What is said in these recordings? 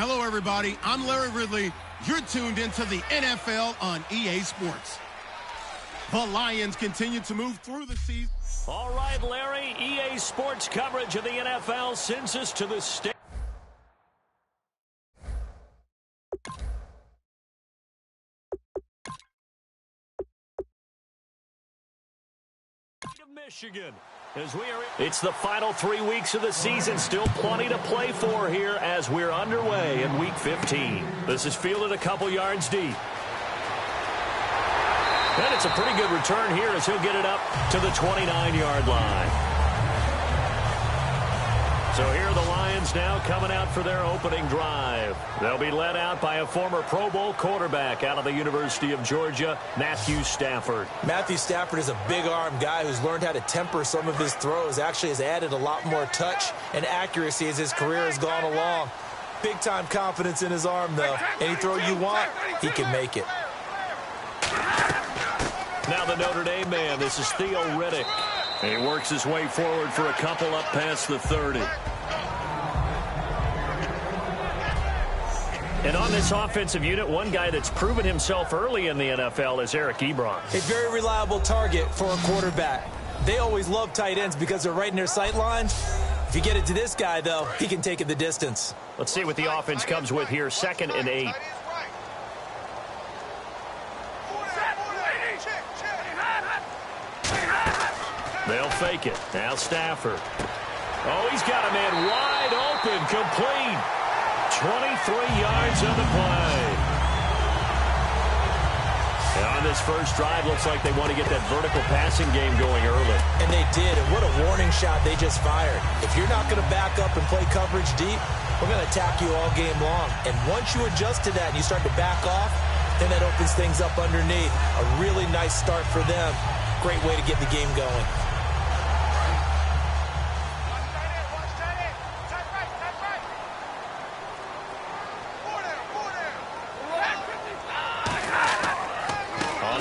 Hello, everybody. I'm Larry Ridley. You're tuned into the NFL on EA Sports. The Lions continue to move through the season. All right, Larry, EA Sports coverage of the NFL sends us to the state of Michigan. It's the final 3 weeks of the season. Still plenty to play for here as we're underway in Week 15. This is fielded a couple yards deep. And it's a pretty good return here as he'll get it up to the 29-yard line. So here are the Lions now coming out for their opening drive. They'll be led out by a former Pro Bowl quarterback out of the University of Georgia, Matthew Stafford. Matthew Stafford is a big-arm guy who's learned how to temper some of his throws. Actually has added a lot more touch and accuracy as his career has gone along. Big-time confidence in his arm, though. Any throw you want, he can make it. Now the Notre Dame man, this is Theo Riddick. He works his way forward for a couple up past the 30. And on this offensive unit, one guy that's proven himself early in the NFL is Eric Ebron. A very reliable target for a quarterback. They always love tight ends because they're right in their sight lines. If you get it to this guy, though, he can take it the distance. Let's see what the offense comes with here. 2nd and 8. They'll fake it. Now Stafford. Oh, he's got a man wide open, complete. 23 yards on the play. And on this first drive, looks like they want to get that vertical passing game going early. And they did, and what a warning shot they just fired. If you're not going to back up and play coverage deep, we're going to attack you all game long. And once you adjust to that and you start to back off, then that opens things up underneath. A really nice start for them. Great way to get the game going.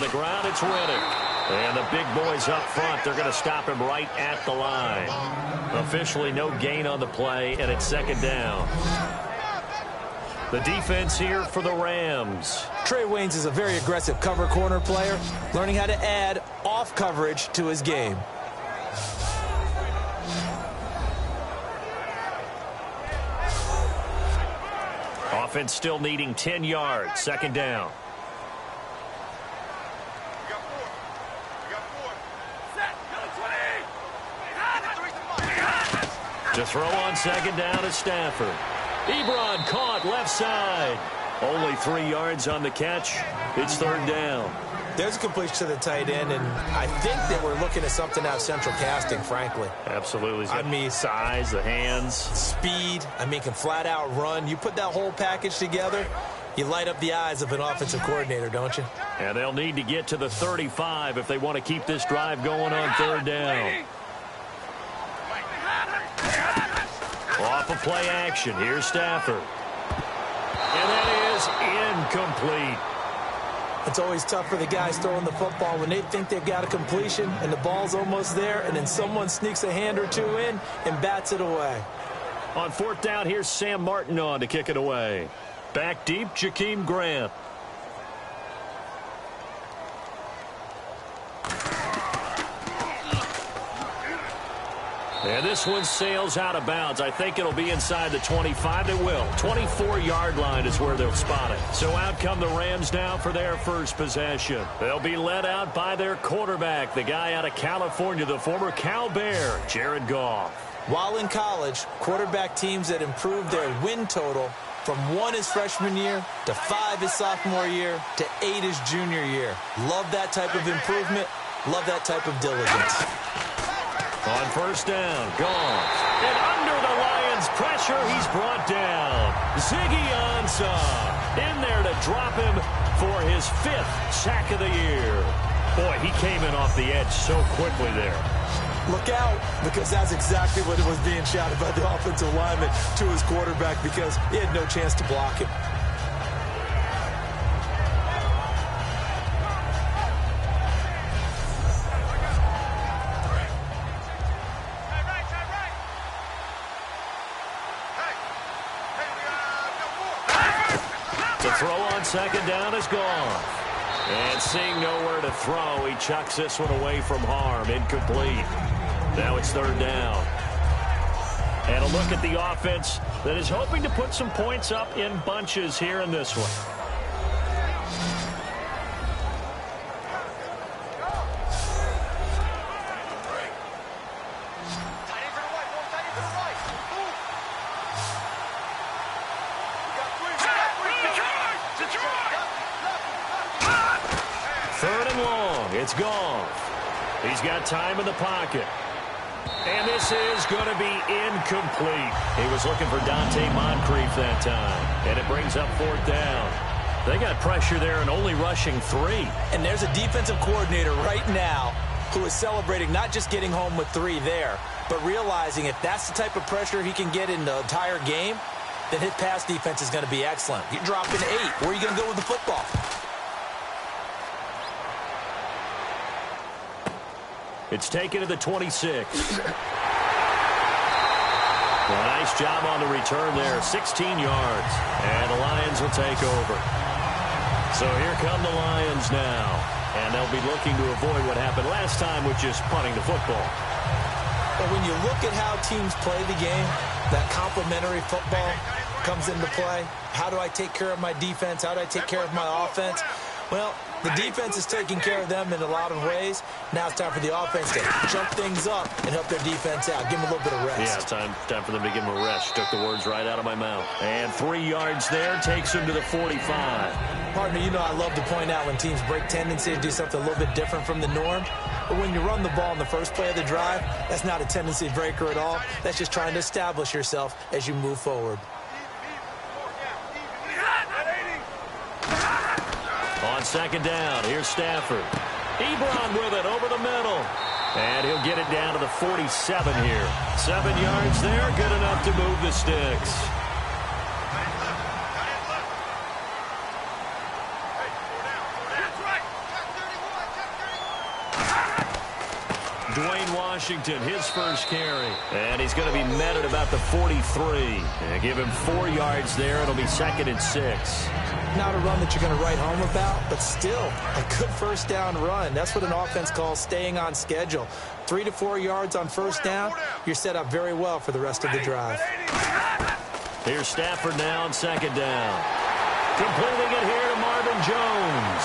Ground, it's Riddick. And the big boys up front, they're going to stop him right at the line. Officially no gain on the play, and it's 2nd down. The defense here for the Rams. Trey Waynes is a very aggressive cover corner player, learning how to add off coverage to his game. Offense still needing 10 yards. 2nd down. To throw on 2nd down is Stafford. Ebron caught left side. Only 3 yards on the catch. It's 3rd down. There's a completion to the tight end, and I think that we're looking at something out of central casting, frankly. Absolutely. I mean, size, the hands. Speed. I mean, can flat out run. You put that whole package together, you light up the eyes of an offensive coordinator, don't you? And they'll need to get to the 35 if they want to keep this drive going on 3rd down. Off of play action. Here's Stafford. And that is incomplete. It's always tough for the guys throwing the football when they think they've got a completion and the ball's almost there, and then someone sneaks a hand or two in and bats it away. On 4th down, here's Sam Martin on to kick it away. Back deep, Jakeem Grant. And this one sails out of bounds. I think it'll be inside the 25. It will. 24-yard line is where they'll spot it. So out come the Rams now for their first possession. They'll be led out by their quarterback, the guy out of California, the former Cal Bear, Jared Goff. While in college, quarterback teams that improved their win total from 1 his freshman year to 5 his sophomore year to 8 his junior year. Love that type of improvement. Love that type of diligence. On 1st down, Goff. And under the Lions' pressure, he's brought down. Ziggy Ansah in there to drop him for his 5th sack of the year. Boy, he came in off the edge so quickly there. Look out, because that's exactly what was being shouted by the offensive lineman to his quarterback, because he had no chance to block him. The throw on second down is gone. And seeing nowhere to throw, he chucks this one away from harm. Incomplete. Now it's third down. And a look at the offense that is hoping to put some points up in bunches here in this one. Third and long. It's gone. He's got time in the pocket. And this is going to be incomplete. He was looking for Dante Moncrief that time. And it brings up fourth down. They got pressure there and only rushing 3. And there's a defensive coordinator right now who is celebrating not just getting home with 3 there, but realizing if that's the type of pressure he can get in the entire game, then his pass defense is going to be excellent. You're dropping 8. Where are you going to go with the football? It's taken to the 26. Well, nice job on the return there. 16 yards. And the Lions will take over. So here come the Lions now. And they'll be looking to avoid what happened last time, which is punting the football. But when you look at how teams play the game, that complementary football comes into play. How do I take care of my defense? How do I take care of my offense? Well, the defense is taking care of them in a lot of ways. Now it's time for the offense to jump things up and help their defense out. Give them a little bit of rest. Yeah, time for them to give them a rest. Took the words right out of my mouth. And 3 yards there takes him to the 45. Partner, you know I love to point out when teams break tendency to do something a little bit different from the norm. But when you run the ball in the first play of the drive, that's not a tendency breaker at all. That's just trying to establish yourself as you move forward. On second down, here's Stafford. Ebron with it over the middle. And he'll get it down to the 47 here. 7 yards there, good enough to move the sticks. Dwayne Washington, his first carry. And he's going to be met at about the 43. And give him 4 yards there. It'll be second and 6. Not a run that you're going to write home about, but still a good first down run. That's what an offense calls staying on schedule. 3 to 4 yards on first down, you're set up very well for the rest of the drive. Here's Stafford now on second down. Completing it here to Marvin Jones.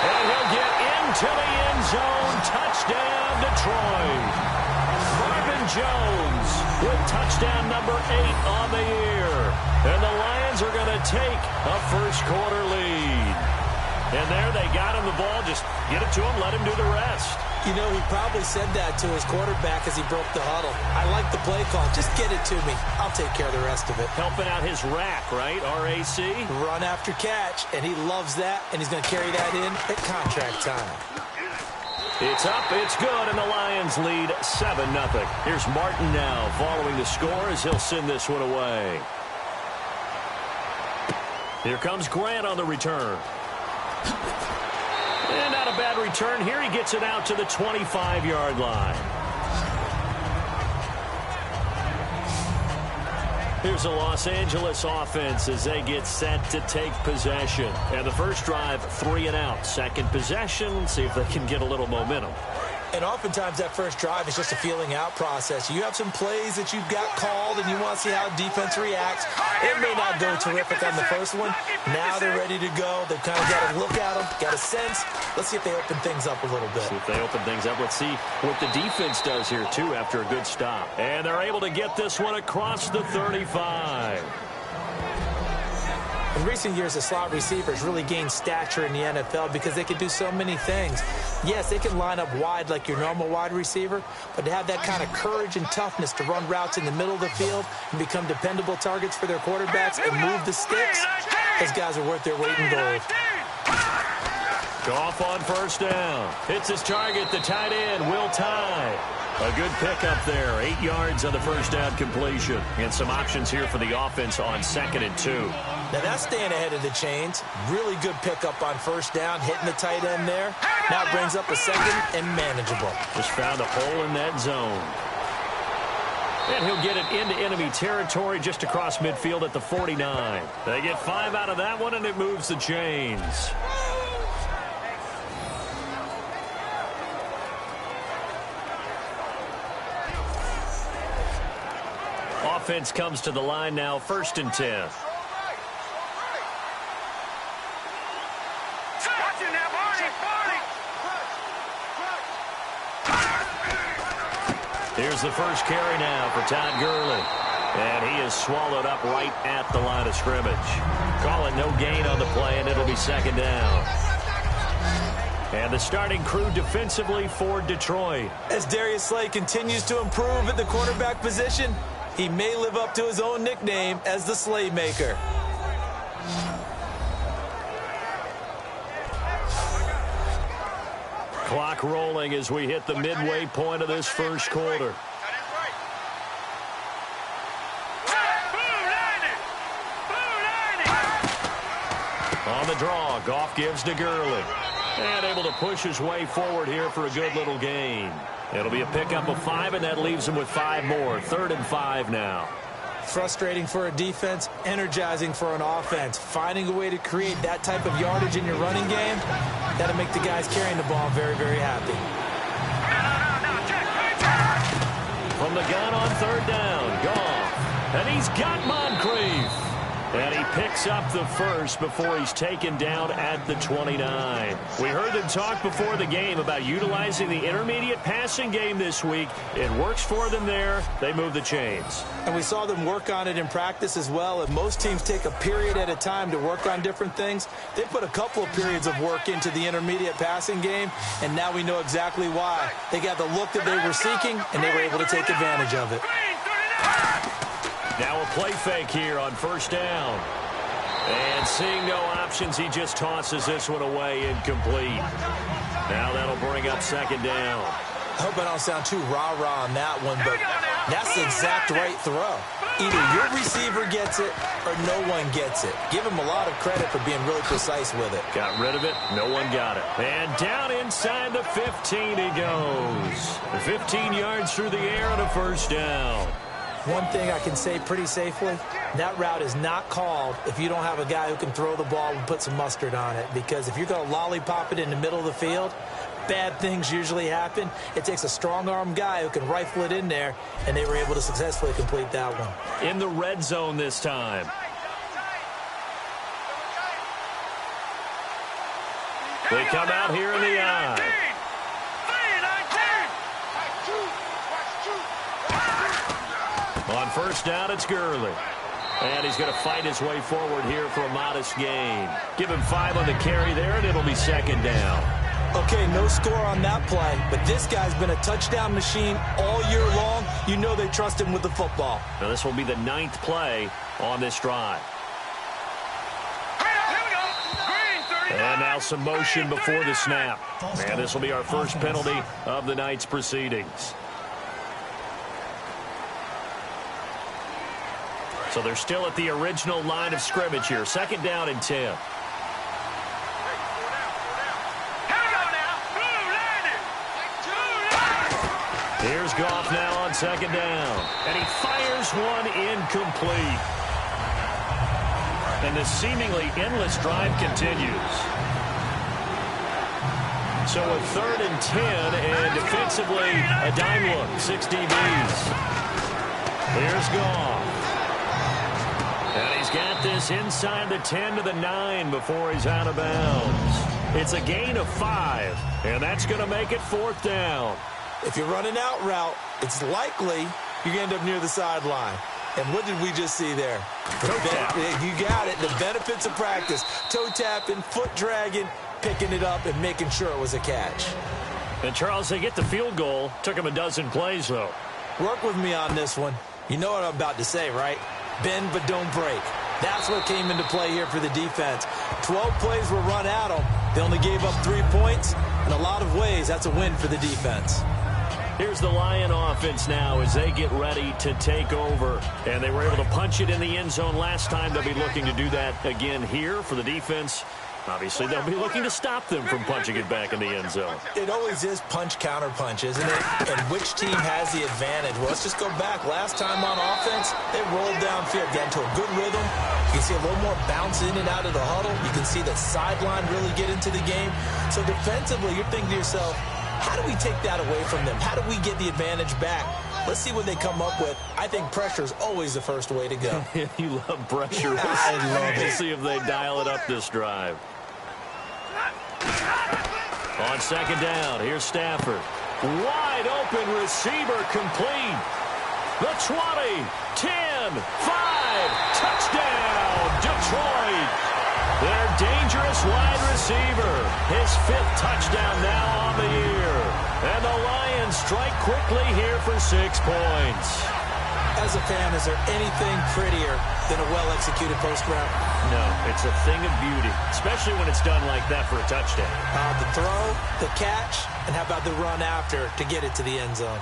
And he'll get into the end zone. Touchdown, Detroit. Marvin Jones with touchdown number 8 on the year. And the Lions are going to take a first-quarter lead. And there they got him the ball. Just get it to him, let him do the rest. You know, he probably said that to his quarterback as he broke the huddle. I like the play call. Just get it to me. I'll take care of the rest of it. Helping out his rack, right? R-A-C? Run after catch, and he loves that, and he's going to carry that in at contract time. It's up, it's good, and the Lions lead 7-0. Here's Martin now following the score as he'll send this one away. Here comes Grant on the return. And not a bad return here. He gets it out to the 25-yard line. Here's the Los Angeles offense as they get set to take possession. And the first drive, 3 and out. Second possession, see if they can get a little momentum. And oftentimes that first drive is just a feeling out process. You have some plays that you've got called and you want to see how defense reacts. It may not go terrific on the first one. Now they're ready to go. They've kind of got a look at them, got a sense. Let's see if they open things up a little bit. See if they open things up. Let's see what the defense does here, too, after a good stop. And they're able to get this one across the 35. In recent years, the slot receivers really gained stature in the NFL because they can do so many things. Yes, they can line up wide like your normal wide receiver, but to have that kind of courage and toughness to run routes in the middle of the field and become dependable targets for their quarterbacks and move the sticks, those guys are worth their weight in gold. Goff on first down. Hits his target, the tight end, Will Tye. A good pickup there. 8 yards on the first down completion. And some options here for the offense on second and 2. Now that's staying ahead of the chains. Really good pickup on first down, hitting the tight end there. Now it brings up a second and manageable. Just found a hole in that zone. And he'll get it into enemy territory just across midfield at the 49. They get 5 out of that one, and it moves the chains. Offense comes to the line now, 1st and 10. Here's the first carry now for Todd Gurley. And he is swallowed up right at the line of scrimmage. Call it no gain on the play, and it'll be 2nd down. And the starting crew defensively for Detroit. As Darius Slay continues to improve at the quarterback position, he may live up to his own nickname as the Slaymaker. Clock rolling as we hit the midway point of this first quarter. On the draw, Goff gives to Gurley. And able to push his way forward here for a good little gain. It'll be a pickup of 5, and that leaves him with 5 more. 3rd and 5 now. Frustrating for a defense, energizing for an offense. Finding a way to create that type of yardage in your running game, that'll make the guys carrying the ball very, very happy. From the gun on 3rd down, Goff. And he's got Moncrief. And he picks up the first before he's taken down at the 29. We heard them talk before the game about utilizing the intermediate passing game this week. It works for them there. They move the chains. And we saw them work on it in practice as well. And most teams take a period at a time to work on different things. They put a couple of periods of work into the intermediate passing game, and now we know exactly why. They got the look that they were seeking, and they were able to take advantage of it. Now a play fake here on 1st down. And seeing no options, he just tosses this one away, incomplete. Now that'll bring up 2nd down. I hope I don't sound too rah-rah on that one, but that's the exact right throw. Either your receiver gets it or no one gets it. Give him a lot of credit for being really precise with it. Got rid of it. No one got it. And down inside the 15 he goes. 15 yards through the air on a 1st down. One thing I can say pretty safely, that route is not called if you don't have a guy who can throw the ball and put some mustard on it. Because if you're going to lollipop it in the middle of the field, bad things usually happen. It takes a strong-arm guy who can rifle it in there, and they were able to successfully complete that one. In the red zone this time. They come out here in the eye. On 1st down, it's Gurley. And he's going to fight his way forward here for a modest gain. Give him 5 on the carry there, and it'll be 2nd down. Okay, no score on that play, but this guy's been a touchdown machine all year long. You know they trust him with the football. Now this will be the 9th play on this drive. And now some motion before the snap. And this will be our first penalty of the night's proceedings. So they're still at the original line of scrimmage here. 2nd down and 10. Here's Goff now on 2nd down. And he fires one incomplete. And the seemingly endless drive continues. So a 3rd and 10, and defensively a dime look. 6 DBs. Here's Goff. And he's got this inside the 10 to the 9 before he's out of bounds. It's a gain of 5, and that's going to make it 4th down. If you're running out route, it's likely you end up near the sideline. And what did we just see there? Toe tap. You got it. The benefits of practice. Toe tapping, foot dragging, picking it up, and making sure it was a catch. And, Charles, they get the field goal. Took him a dozen plays, though. Work with me on this one. You know what I'm about to say, right? Bend but don't break. That's what came into play here for the defense. 12 plays were run at them. They only gave up 3 points. In a lot of ways, that's a win for the defense. Here's the Lion offense now as they get ready to take over. And they were able to punch it in the end zone last time. They'll be looking to do that again here for the defense. Obviously, they'll be looking to stop them from punching it back in the end zone. It always is punch-counter-punch, isn't it? And which team has the advantage? Well, let's just go back. Last time on offense, they rolled downfield, got into a good rhythm. You can see a little more bounce in and out of the huddle. You can see the sideline really get into the game. So defensively, you're thinking to yourself, how do we take that away from them? How do we get the advantage back? Let's see what they come up with. I think pressure is always the first way to go. You love pressure. I love it. We'll see if they dial it up this drive. On second down, here's Stafford. Wide open receiver complete. The 20, 10, 5, touchdown, Detroit. Their dangerous wide receiver. His 5th touchdown now on the year. And the Lions strike quickly here for 6 points. As a fan, is there anything prettier than a well-executed post route? No, it's a thing of beauty, especially when it's done like that for a touchdown. The throw, the catch, and how about the run after to get it to the end zone?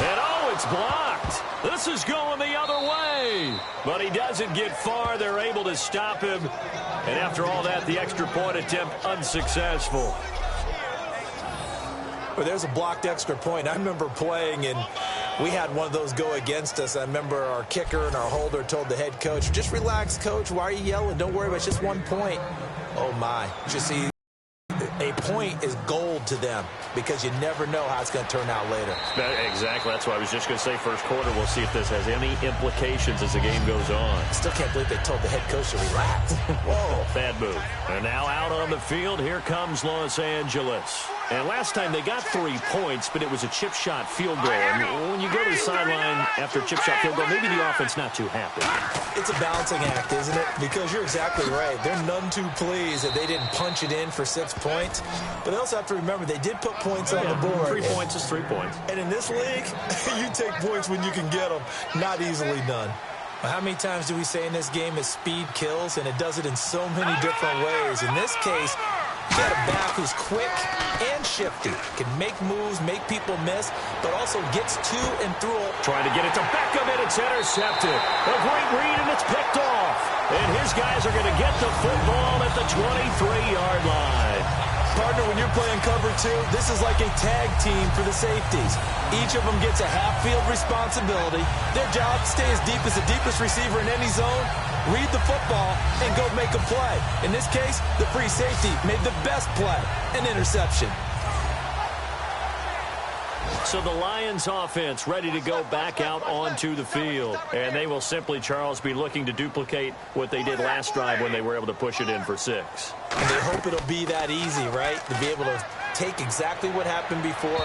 And oh, it's blocked. This is going the other way. But he doesn't get far. They're able to stop him. And after all that, the extra point attempt unsuccessful. Well, there's a blocked extra point. I remember playing, and we had one of those go against us. I remember our kicker and our holder told the head coach, just relax, coach. Why are you yelling? Don't worry about it. It's just 1 point. Oh, my. Just see, a point is gold to them because you never know how it's going to turn out later. Exactly. That's why I was just going to say first quarter. We'll see if this has any implications as the game goes on. I still can't believe they told the head coach to relax. Whoa. Bad move. And now out on the field, here comes Los Angeles. And last time they got 3 points, but it was a chip shot field goal. And when you go to the sideline after a chip shot field goal, maybe the offense not too happy. It's a balancing act, isn't it? Because you're exactly right. They're none too pleased that they didn't punch it in for 6 points. But they also have to remember they did put points on the board. 3 points is 3 points. And in this league, you take points when you can get them. Not easily done. How many times do we say in this game is speed kills, and it does it in so many different ways. In this case, you got a back who's quick and shifty, can make moves, make people miss, but also gets to and through. Trying to get it to Beckham, and it's intercepted. A great read, and it's picked off. And his guys are going to get the football at the 23-yard line. Partner, when you're playing cover 2, this is like a tag team for the safeties. Each of them gets a half-field responsibility. Their job, stay as deep as the deepest receiver in any zone, read the football, and go make a play. In this case, the free safety made the best play, an interception. So the Lions offense ready to go back out onto the field. And they will simply, Charles, be looking to duplicate what they did last drive when they were able to push it in for 6. And they hope it'll be that easy, right? To be able to take exactly what happened before,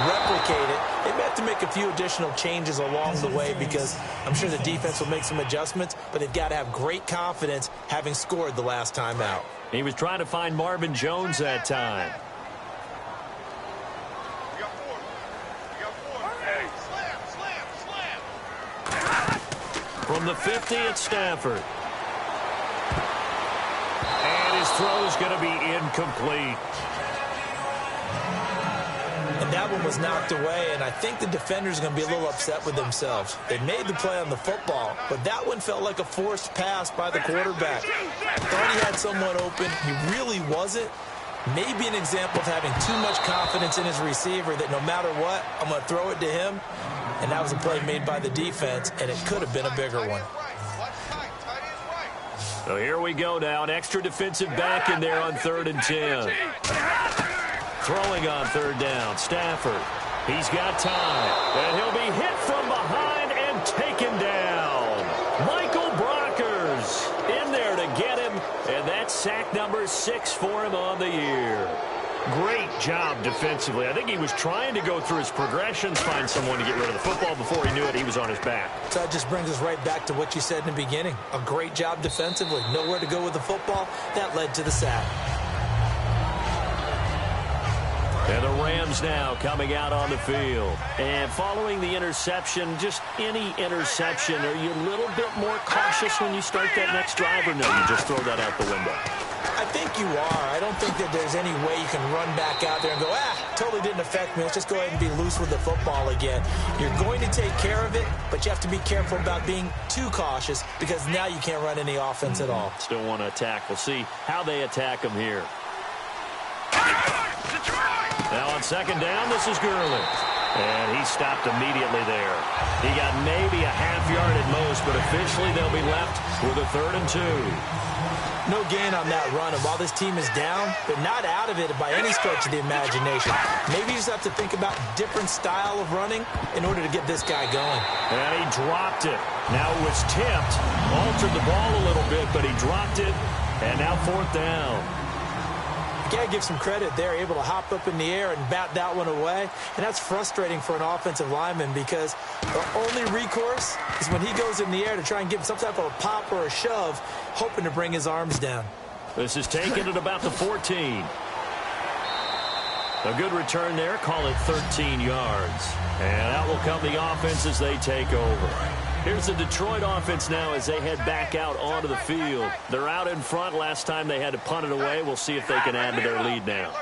replicate it. They may have to make a few additional changes along the way because I'm sure the defense will make some adjustments, but they've got to have great confidence having scored the last time out. He was trying to find Marvin Jones that time. From the 50, it's Stafford. And his throw is going to be incomplete. And that one was knocked away, and I think the defenders are going to be a little upset with themselves. They made the play on the football, but that one felt like a forced pass by the quarterback. Thought he had someone open. He really wasn't. Maybe an example of having too much confidence in his receiver that no matter what, I'm going to throw it to him. And that was a play made by the defense, and it could have been a bigger one. So here we go now. An extra defensive back in there on 3rd and 10. Throwing on 3rd down, Stafford. He's got time, and he'll be hit from behind and taken down. Michael Brockers in there to get him, and that's sack number 6 for him on the year. Great job defensively. I think he was trying to go through his progressions, find someone to get rid of the football. Before he knew it, he was on his back. So that just brings us right back to what you said in the beginning. A great job defensively. Nowhere to go with the football. That led to the sack. And the Rams now coming out on the field. And following the interception, just any interception, are you a little bit more cautious when you start that next drive, or no, you just throw that out the window? I think you are. I don't think that there's any way you can run back out there and go, totally didn't affect me. Let's just go ahead and be loose with the football again. You're going to take care of it, but you have to be careful about being too cautious because now you can't run any offense at all. Still want to attack. We'll see how they attack him here. Now on second down, this is Gurley. And he stopped immediately there. He got maybe a half yard at most, but officially they'll be left with a 3rd and 2. No gain on that run, and while this team is down, they're not out of it by any stretch of the imagination. Maybe you just have to think about different style of running in order to get this guy going. And he dropped it. Now it was tipped, altered the ball a little bit, but he dropped it, and now 4th down. You got to give some credit there, able to hop up in the air and bat that one away. And that's frustrating for an offensive lineman because the only recourse is when he goes in the air to try and give some type of a pop or a shove, hoping to bring his arms down. This is taken at about the 14. A good return there, call it 13 yards. And out will come the offense as they take over. Here's the Detroit offense now as they head back out onto the field. They're out in front. Last time they had to punt it away. We'll see if they can add to their lead now.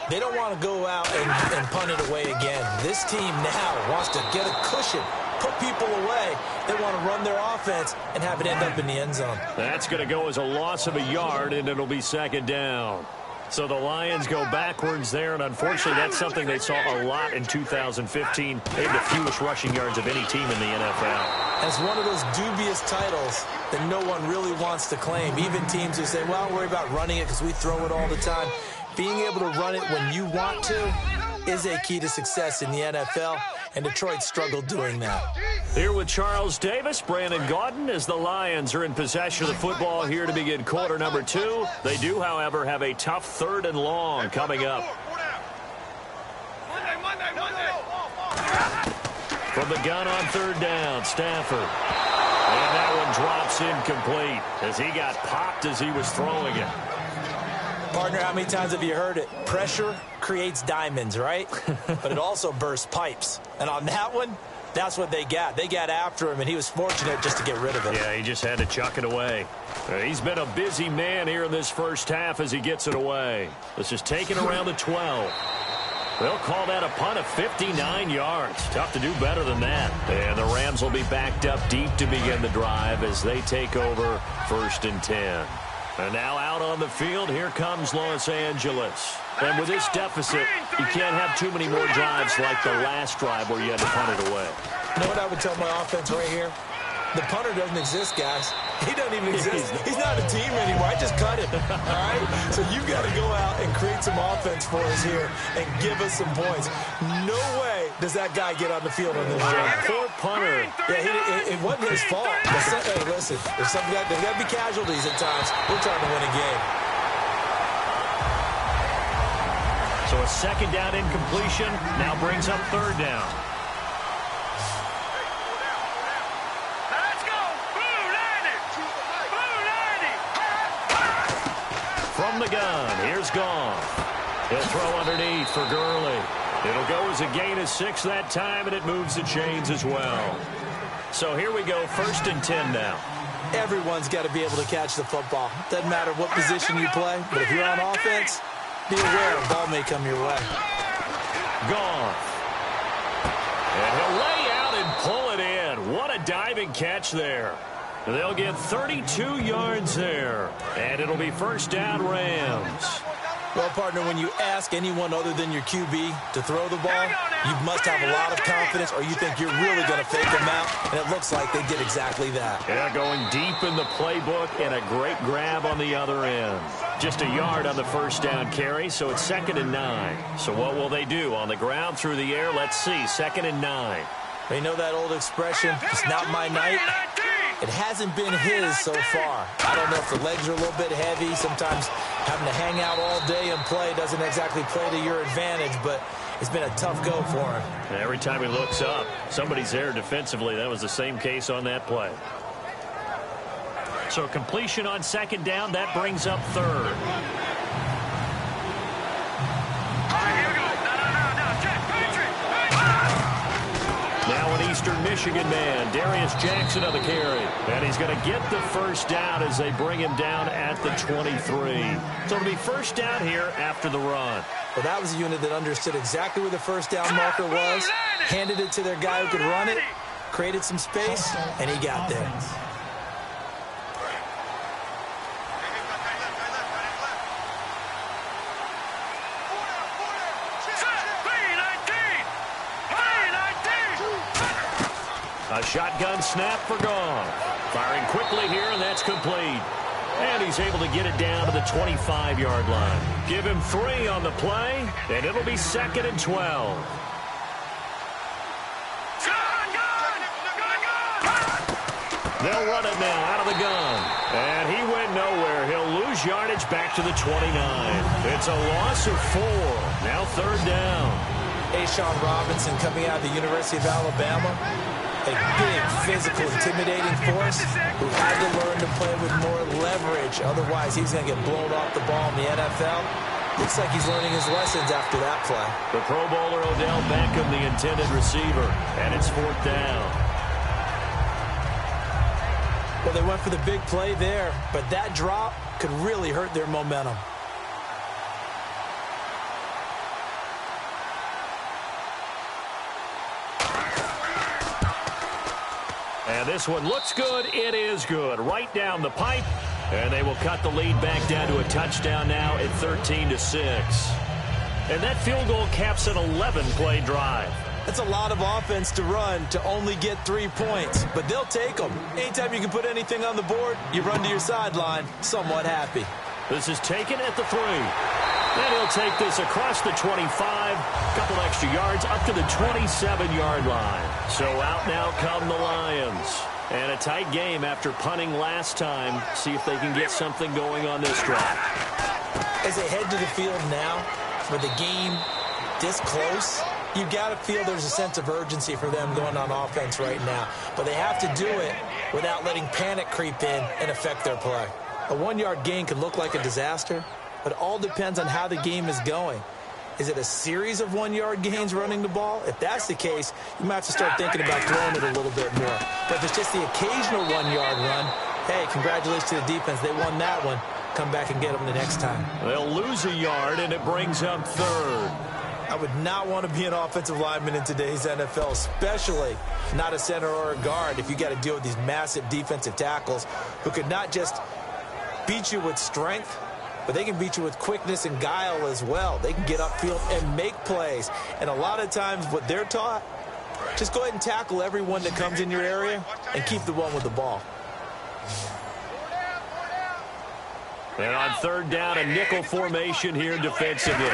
They don't want to go out and punt it away again. This team now wants to get a cushion, put people away. They want to run their offense and have it end up in the end zone. That's going to go as a loss of a yard, and it'll be 2nd down. So the Lions go backwards there, and unfortunately that's something they saw a lot in 2015. They had the fewest rushing yards of any team in the NFL. It's one of those dubious titles that no one really wants to claim. Even teams who say, well, don't worry about running it because we throw it all the time. Being able to run it when you want to is a key to success in the NFL, and Detroit struggled doing that. Here with Charles Davis, Brandon Gaudin, as the Lions are in possession of the football here to begin quarter number 2. They do, however, have a tough 3rd and long coming up. From the gun on 3rd down, Stafford. And that one drops incomplete as he got popped as he was throwing it. Partner, how many times have you heard it? Pressure creates diamonds, right? But it also bursts pipes. And on that one, that's what they got. They got after him, and he was fortunate just to get rid of it. Yeah, he just had to chuck it away. He's been a busy man here in this first half as he gets it away. This is taken around the 12. They'll call that a punt of 59 yards. Tough to do better than that. And the Rams will be backed up deep to begin the drive as they take over 1st and 10. And now out on the field, here comes Los Angeles. And with this deficit, you can't have too many more drives like the last drive where you had to punt it away. You know what I would tell my offense right here? The punter doesn't exist, guys. He doesn't even exist. He's not a team anymore. I just cut him. All right? So you've got to go out and create some offense for us here and give us some points. No way does that guy get on the field on this drive. Poor punter. Yeah, it wasn't his fault. Hey, listen, there's got to be casualties at times. We're trying to win a game. So a 2nd down incompletion now brings up 3rd down. From the gun, here's Goff. He'll throw underneath for Gurley. It'll go as a gain of 6 that time, and it moves the chains as well. So here we go, 1st and 10 now. Everyone's got to be able to catch the football. Doesn't matter what position you play, but if you're on offense, be aware a ball may come your way. Goff. And he'll lay out and pull it in. What a diving catch there. They'll get 32 yards there, and it'll be 1st down Rams. Well, partner, when you ask anyone other than your QB to throw the ball, you must have a lot of confidence or you think you're really going to fake them out, and it looks like they did exactly that. Yeah, going deep in the playbook and a great grab on the other end. Just a yard on the 1st down carry, so it's 2nd and 9. So what will they do? On the ground, through the air, let's see, 2nd and 9. You know that old expression, it's not my night? It hasn't been his so far. I don't know if the legs are a little bit heavy. Sometimes having to hang out all day and play doesn't exactly play to your advantage, but it's been a tough go for him. And every time he looks up, somebody's there defensively. That was the same case on that play. So completion on 2nd down, that brings up 3rd. Now an Eastern Michigan Michigan man, Darius Jackson on the carry. And he's going to get the first down as they bring him down at the 23. So it'll be first down here after the run. Well, that was a unit that understood exactly where the first down marker was, handed it to their guy who could run it, created some space, and he got there. A shotgun snap for Goff. Firing quickly here, and that's complete. And he's able to get it down to the 25-yard line. Give him 3 on the play, and it'll be 2nd and 12. They'll run it now out of the gun. And he went nowhere. He'll lose yardage back to the 29. It's a loss of 4. Now 3rd down. A'Shawn Robinson coming out of the University of Alabama. A big, physical, intimidating force who had to learn to play with more leverage. Otherwise, he's going to get blown off the ball in the NFL. Looks like he's learning his lessons after that play. The Pro Bowler Odell Beckham, the intended receiver, and it's 4th down. Well, they went for the big play there, but that drop could really hurt their momentum. And this one looks good. It is good. Right down the pipe. And they will cut the lead back down to a touchdown now at 13-6. And that field goal caps an 11-play drive. That's a lot of offense to run to only get 3 points, but they'll take them. Anytime you can put anything on the board, you run to your sideline, somewhat happy. This is taken at the 3. And he'll take this across the 25, couple extra yards up to the 27-yard line. So out now come the Lions. And a tight game after punting last time. See if they can get something going on this drive. As they head to the field now, with the game this close, you've got to feel there's a sense of urgency for them going on offense right now. But they have to do it without letting panic creep in and affect their play. A 1-yard gain could look like a disaster, but it all depends on how the game is going. Is it a series of 1-yard gains running the ball? If that's the case, you might have to start thinking about throwing it a little bit more. But if it's just the occasional 1-yard run, hey, congratulations to the defense. They won that one. Come back and get them the next time. They'll lose a yard, and it brings up 3rd. I would not want to be an offensive lineman in today's NFL, especially not a center or a guard, if you got to deal with these massive defensive tackles who could not just beat you with strength, but they can beat you with quickness and guile as well. They can get upfield and make plays. And a lot of times what they're taught, just go ahead and tackle everyone that comes in your area and keep the one with the ball. And on 3rd down, a nickel formation here defensively.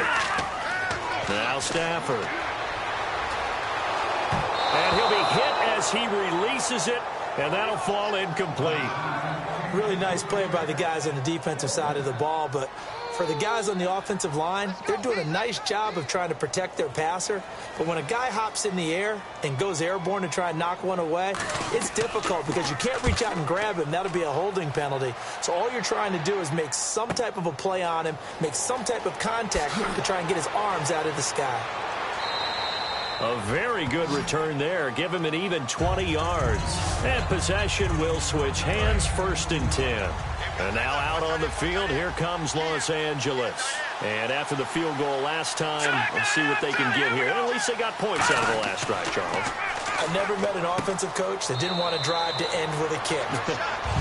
Now Stafford. And he'll be hit as he releases it, and that'll fall incomplete. Really nice play by the guys on the defensive side of the ball, but for the guys on the offensive line, they're doing a nice job of trying to protect their passer. But when a guy hops in the air and goes airborne to try and knock one away, it's difficult because you can't reach out and grab him. That'll be a holding penalty. So all you're trying to do is make some type of a play on him, make some type of contact to try and get his arms out of the sky. A very good return there. Give him an even 20 yards. And possession will switch hands, 1st and 10. And now out on the field, here comes Los Angeles. And after the field goal last time, let's see what they can get here. At least they got points out of the last drive, Charles. I've never met an offensive coach that didn't want to drive to end with a kick.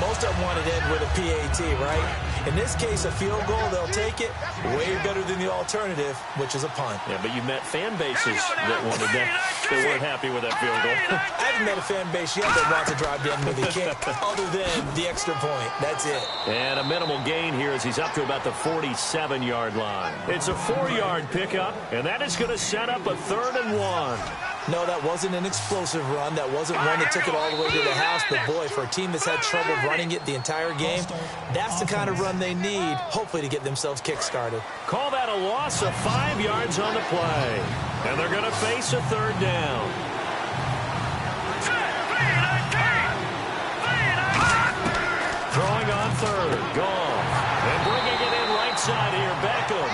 Most of them wanted to end with a PAT, right? In this case, a field goal, they'll take it. Way better than the alternative, which is a punt. Yeah, but you met fan bases that wanted that. They weren't happy with that field goal. I haven't met a fan base yet that wants to drive to end with a kick, other than the extra point. That's it. And a minimal gain here as he's up to about the 47-yard line. It's a 4-yard pickup, and that is going to set up a 3rd and 1. No, that wasn't an explosive run. That wasn't one that took it all the way to the house. But, boy, for a team that's had trouble running it the entire game, that's the kind of run they need, hopefully, to get themselves kick-started. Call that a loss of 5 yards on the play. And they're going to face a 3rd down. Throwing on 3rd. Goff. And bringing it in right side here, Beckham.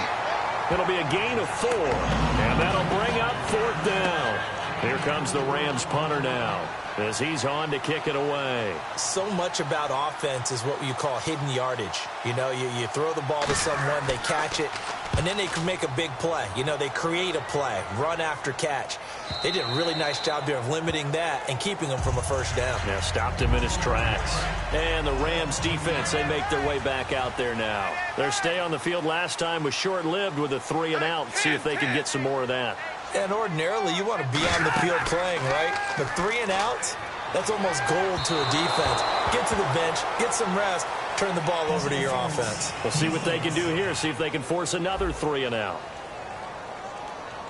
It'll be a gain of 4. And that'll bring up 4th down. Here comes the Rams punter now as he's on to kick it away. So much about offense is what you call hidden yardage. You know, you throw the ball to someone, they catch it, and then they can make a big play. You know, they create a play, run after catch. They did a really nice job there of limiting that and keeping him from a first down. Yeah, stopped him in his tracks. And the Rams defense, they make their way back out there now. Their stay on the field last time was short-lived with a 3-and-out. See if they can get some more of that. And ordinarily, you want to be on the field playing, right? But 3-and-outs, that's almost gold to a defense. Get to the bench, get some rest, turn the ball over to your offense. We'll see what they can do here, see if they can force another 3-and-out.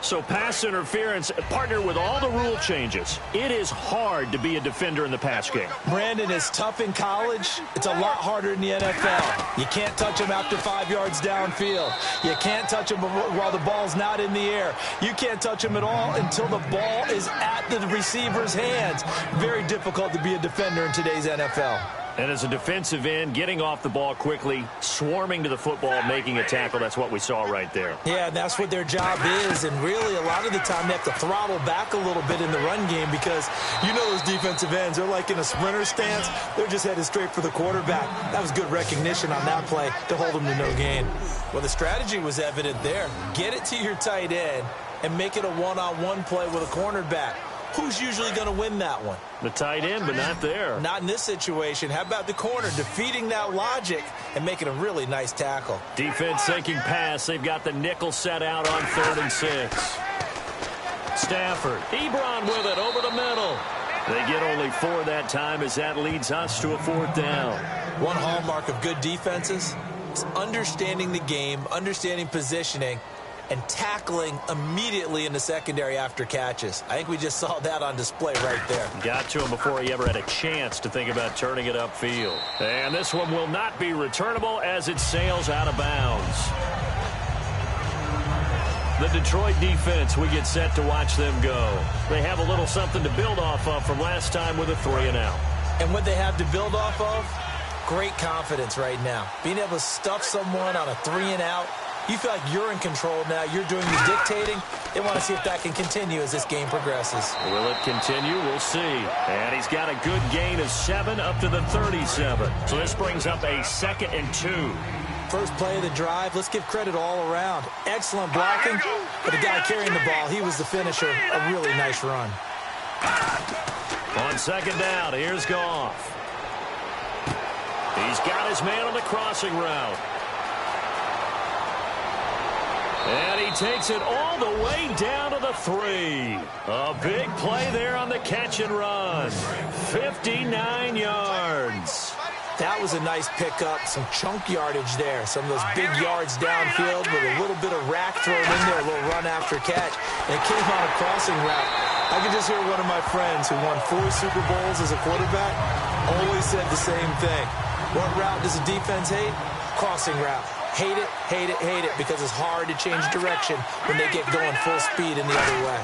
So pass interference, partnered with all the rule changes, it is hard to be a defender in the pass game. Brandon, is tough in college. It's a lot harder in the NFL. You can't touch him after 5 yards downfield. You can't touch him while the ball's not in the air. You can't touch him at all until the ball is at the receiver's hands. Very difficult to be a defender in today's NFL. And as a defensive end, getting off the ball quickly, swarming to the football, making a tackle, that's what we saw right there. Yeah, and that's what their job is. And really, a lot of the time, they have to throttle back a little bit in the run game because you know those defensive ends, they're like in a sprinter stance. They're just headed straight for the quarterback. That was good recognition on that play to hold them to no gain. Well, the strategy was evident there. Get it to your tight end and make it a one-on-one play with a cornerback. Who's usually going to win that one? The tight end, but not there. Not in this situation. How about the corner defeating that logic and making a really nice tackle? Defense sinking pass. They've got the nickel set out on 3rd and 6. Stafford. Ebron with it over the middle. They get only 4 that time as that leads us to a 4th down. One hallmark of good defenses is understanding the game, understanding positioning, and tackling immediately in the secondary after catches. I think we just saw that on display right there. Got to him before he ever had a chance to think about turning it upfield. And this one will not be returnable as it sails out of bounds. The Detroit defense, we get set to watch them go. They have a little something to build off of from last time with a 3-and-out. And what they have to build off of? Great confidence right now. Being able to stuff someone on a 3-and-out. You feel like you're in control now. You're doing the dictating. They want to see if that can continue as this game progresses. Will it continue? We'll see. And he's got a good gain of 7 up to the 37. So this brings up a 2nd and 2. First play of the drive. Let's give credit all around. Excellent blocking. But the guy carrying the ball, he was the finisher. A really nice run. On 2nd down, here's Goff. He's got his man on the crossing route. And he takes it all the way down to the 3. A big play there on the catch and run. 59 yards. That was a nice pickup, some chunk yardage there. Some of those big yards downfield with a little bit of rack thrown in there, a little run after catch. And it came on a crossing route. I could just hear one of my friends who won 4 Super Bowls as a quarterback always said the same thing. What route does a defense hate? Crossing route. Hate it, hate it, hate it, because it's hard to change direction when they get going full speed in the other way.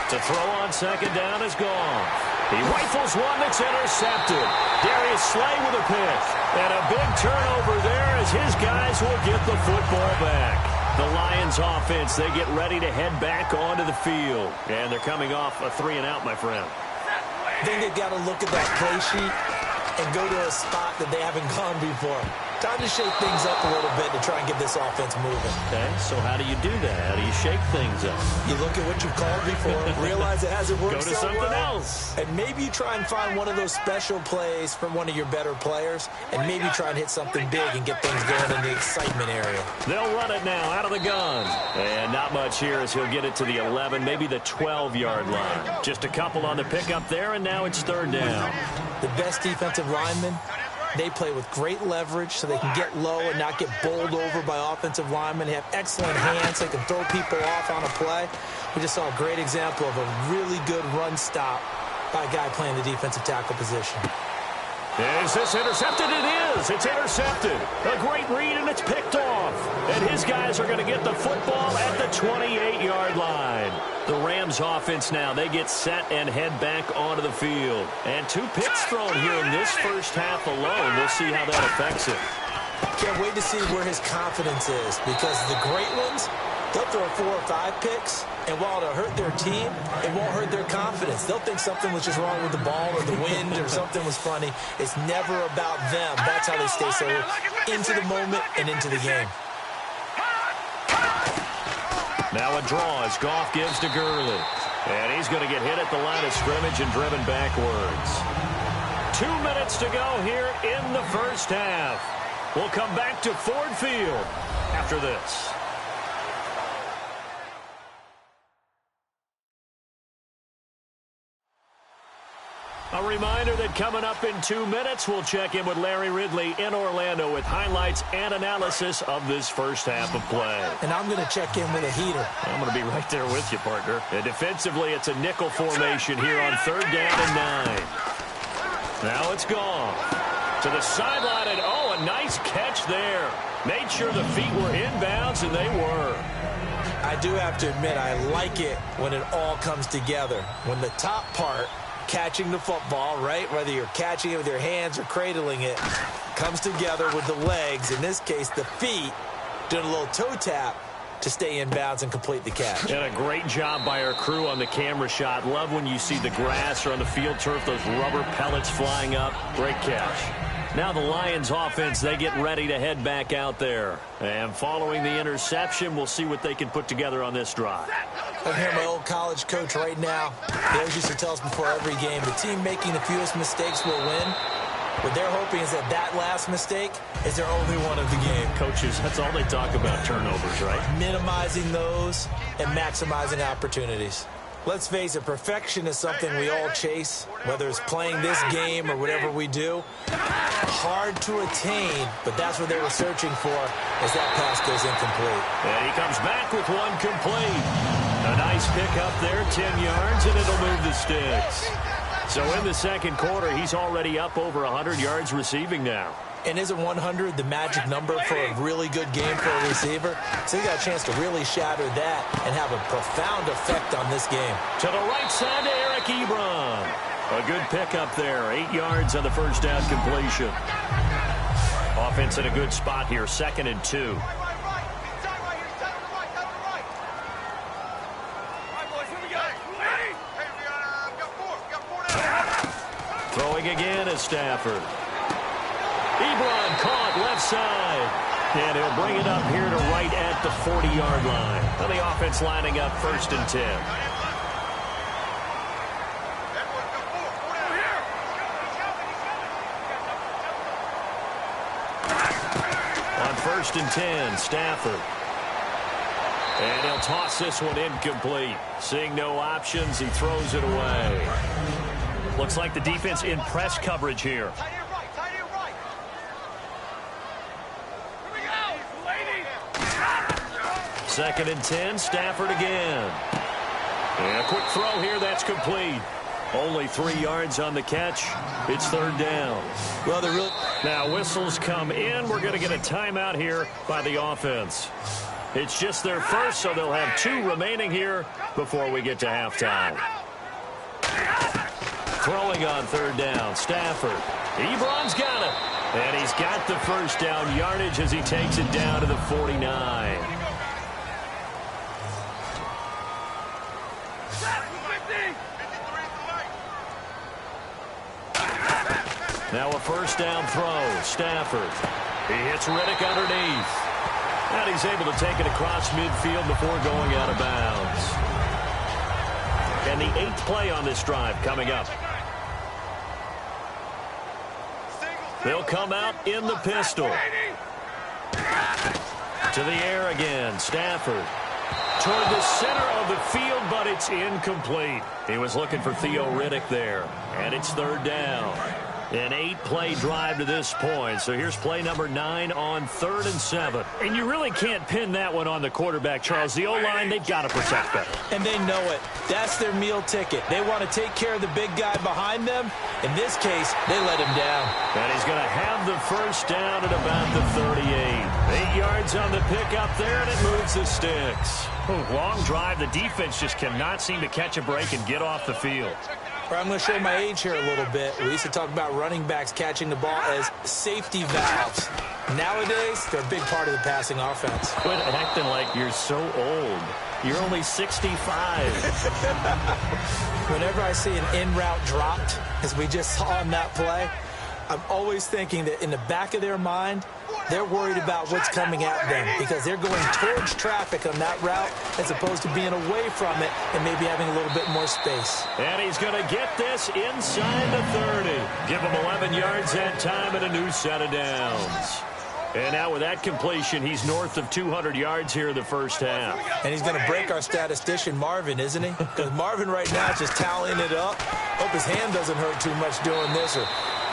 To throw on 2nd down is Goff. He rifles one that's intercepted. Darius Slay with a pick. And a big turnover there as his guys will get the football back. The Lions offense, they get ready to head back onto the field. And they're coming off a 3-and-out, my friend. I think they've got to look at that play sheet and go to a spot that they haven't gone before. Time to shake things up a little bit to try and get this offense moving. Okay, so how do you do that? How do you shake things up? You look at what you've called before, realize it hasn't worked so well. Go to something else. And maybe you try and find one of those special plays from one of your better players, and maybe try and hit something big and get things going in the excitement area. They'll run it now out of the gun. And not much here as he'll get it to the 11, maybe the 12-yard line. Just a couple on the pickup there, and now it's 3rd down. The best defensive linemen, they play with great leverage so they can get low and not get bowled over by offensive linemen. They have excellent hands. They can throw people off on a play. We just saw a great example of a really good run stop by a guy playing the defensive tackle position. Is this intercepted? It is. It's intercepted. A great read, and it's picked off. And his guys are going to get the football at the 28-yard line. The Rams offense now, they get set and head back onto the field. And 2 picks thrown here in this first half alone. We'll see how that affects him. Can't wait to see where his confidence is, because the great ones, They'll throw 4 or 5 picks, and while it'll hurt their team, it won't hurt their confidence. They'll think something was just wrong with the ball or the wind or something was funny. It's never about them. That's how they stay so into the moment and into the game. Now a draw as Goff gives to Gurley. And he's going to get hit at the line of scrimmage and driven backwards. 2 minutes to go here in the first half. We'll come back to Ford Field after this. A reminder that coming up in 2 minutes, we'll check in with Larry Ridley in Orlando with highlights and analysis of this first half of play. And I'm going to check in with a heater. I'm going to be right there with you, partner. And defensively, it's a nickel formation here on 3rd down and 9. Now it's gone. To the sideline, and oh, a nice catch there. Made sure the feet were inbounds, and they were. I do have to admit, I like it when it all comes together. When the top part, catching the football, right, whether you're catching it with your hands or cradling it, comes together with the legs, in this case the feet, doing a little toe tap to stay in bounds and complete the catch. And a great job by our crew on the camera shot. Love when you see the grass or on the field turf, those rubber pellets flying up. Great catch. Now the Lions offense, they get ready to head back out there. And following the interception, we'll see what they can put together on this drive. I hear my old college coach right now. He always used to tell us before every game, the team making the fewest mistakes will win. What they're hoping is that last mistake is their only one of the game. Coaches, that's all they talk about, turnovers, right? Minimizing those and maximizing opportunities. Let's face it, perfection is something we all chase, whether it's playing this game or whatever we do. Hard to attain, but that's what they were searching for as that pass goes incomplete. And he comes back with one complete. A nice pick up there, 10 yards, and it'll move the sticks. So in the second quarter, he's already up over 100 yards receiving now. And isn't 100 the magic number for a really good game for a receiver? So he got a chance to really shatter that and have a profound effect on this game. To the right side to Eric Ebron. A good pickup there. 8 yards on the first down completion. Offense in a good spot here, 2nd and 2. Throwing again is Stafford. Ebron caught left side. And he'll bring it up here to right at the 40-yard line. And the offense lining up 1st and 10. On 1st and 10, Stafford. And he'll toss this one incomplete. Seeing no options, he throws it away. Looks like the defense in press coverage here. 2nd and 10, Stafford again. And a quick throw here, that's complete. Only 3 yards on the catch. It's 3rd down. Well, now whistles come in. We're going to get a timeout here by the offense. It's just their first, so they'll have 2 remaining here before we get to halftime. Throwing on 3rd down, Stafford. Ebron's got it. And he's got the first down yardage as he takes it down to the 49. Now a first down throw. Stafford. He hits Riddick underneath. And he's able to take it across midfield before going out of bounds. And the 8th play on this drive coming up. They'll come out in the pistol. To the air again. Stafford. Toward the center of the field, but it's incomplete. He was looking for Theo Riddick there. And it's 3rd down. An 8-play drive to this point. So here's play number 9 on 3rd and 7. And you really can't pin that one on the quarterback, Charles. The O-line, they've got to protect better. And they know it. That's their meal ticket. They want to take care of the big guy behind them. In this case, they let him down. And he's going to have the first down at about the 38. 8 yards on the pickup there, and it moves the sticks. Long drive. The defense just cannot seem to catch a break and get off the field. I'm going to show my age here a little bit. We used to talk about running backs catching the ball as safety valves. Nowadays, they're a big part of the passing offense. Quit acting like you're so old. You're only 65. Whenever I see an in-route dropped, as we just saw on that play, I'm always thinking that in the back of their mind, they're worried about what's coming at them because they're going towards traffic on that route as opposed to being away from it and maybe having a little bit more space. And he's going to get this inside the 30. Give him 11 yards that time and a new set of downs. And now with that completion, he's north of 200 yards here in the first half. And he's going to break our statistician, Marvin, isn't he? Because Marvin right now is just tallying it up. Hope his hand doesn't hurt too much doing this or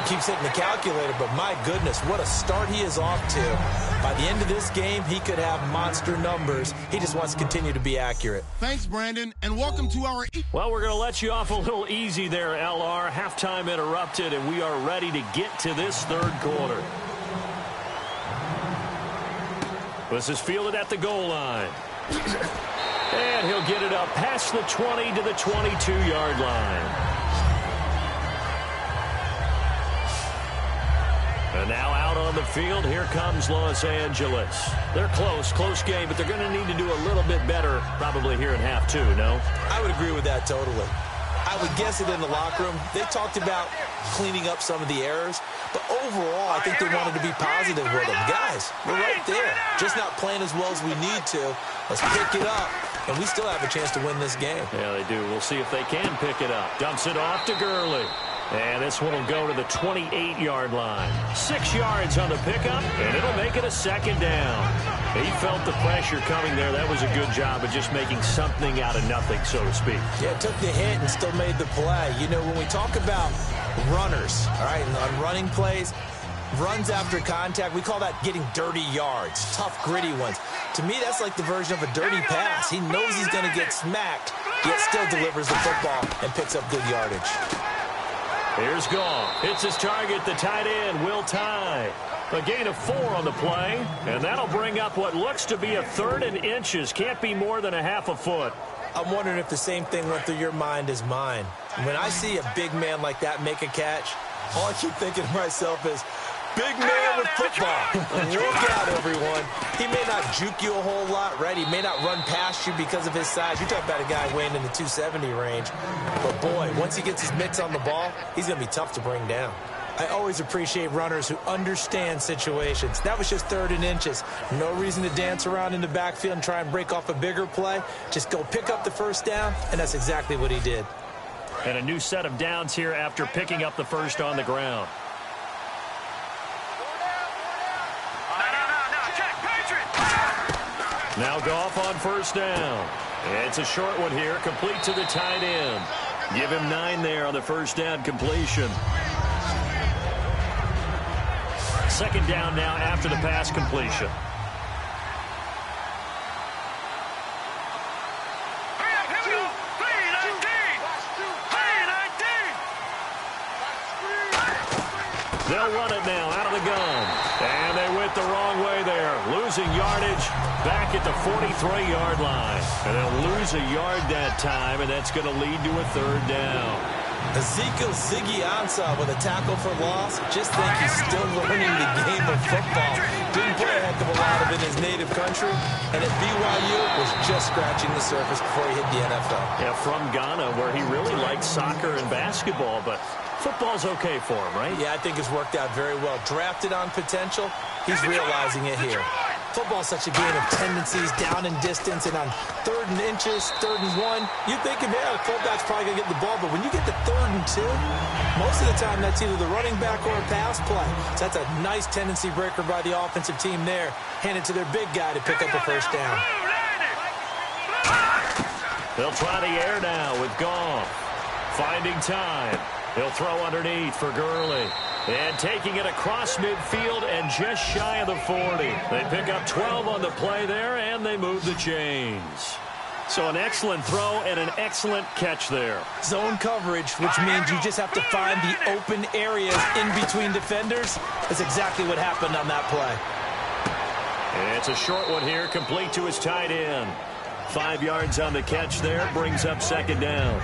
keeps hitting the calculator. But my goodness, what a start he is off to. By the end of this game, he could have monster numbers. He just wants to continue to be accurate. Thanks, Brandon, and welcome to our... Well, we're going to let you off a little easy there, LR. Halftime interrupted, and we are ready to get to this third quarter. This is fielded at the goal line. And he'll get it up past the 20 to the 22-yard line. And now out on the field, here comes Los Angeles. They're close game, but they're going to need to do a little bit better probably here in half two, no? I would agree with that totally. I would guess it in the locker room. They talked about cleaning up some of the errors, but overall, I think they wanted to be positive with them. Guys, we're right there. Just not playing as well as we need to. Let's pick it up, and we still have a chance to win this game. Yeah, they do. We'll see if they can pick it up. Dumps it off to Gurley. And this one will go to the 28-yard line. 6 yards on the pickup, and it'll make it a second down. He felt the pressure coming there. That was a good job of just making something out of nothing, so to speak. Yeah, took the hit and still made the play. You know, when we talk about runners, all right, and on running plays, runs after contact, we call that getting dirty yards, tough, gritty ones. To me, that's like the version of a dirty pass. He knows he's going to get smacked, yet still delivers the football and picks up good yardage. Here's Goff. Hits his target, the tight end, Will Tye. A gain of 4 on the play, and that'll bring up what looks to be a 3rd and inches. Can't be more than a half a foot. I'm wondering if the same thing went through your mind as mine. When I see a big man like that make a catch, all I keep thinking to myself is, big man with football. Look out, everyone. He may not juke you a whole lot, right? He may not run past you because of his size. You're talking about a guy weighing in the 270 range. But, boy, once he gets his mitts on the ball, he's going to be tough to bring down. I always appreciate runners who understand situations. That was just 3rd and inches. No reason to dance around in the backfield and try and break off a bigger play. Just go pick up the first down, and that's exactly what he did. And a new set of downs here after picking up the first on the ground. Now Goff on first down. It's a short one here, complete to the tight end. Give him 9 there on the first down completion. Second down now after the pass completion. They'll run it now out of the gun. And they went the wrong way there. Losing yardage back at the 43-yard line. And they'll lose a yard that time, and that's going to lead to a 3rd down. Ezekiel Ziggy-Ansah with a tackle for loss. Just think he's still learning the game of football. Didn't play a heck of a lot of it in his native country. And at BYU, was just scratching the surface before he hit the NFL. Yeah, from Ghana, where he really liked soccer and basketball, but football's okay for him, right? Yeah, I think it's worked out very well. Drafted on potential, he's realizing it here. Football's such a game of tendencies, down and distance, and on 3rd and inches, 3rd and 1, you think, yeah, the fullback's probably going to get the ball, but when you get to 3rd and 2, most of the time that's either the running back or a pass play. So that's a nice tendency breaker by the offensive team there. Hand it to their big guy to pick up a first down. They'll try the air now with Goff. Finding time. He'll throw underneath for Gurley. And taking it across midfield and just shy of the 40. They pick up 12 on the play there, and they move the chains. So an excellent throw and an excellent catch there. Zone coverage, which means you just have to find the open areas in between defenders. That's exactly what happened on that play. And it's a short one here, complete to his tight end. 5 yards on the catch there, brings up 2nd down.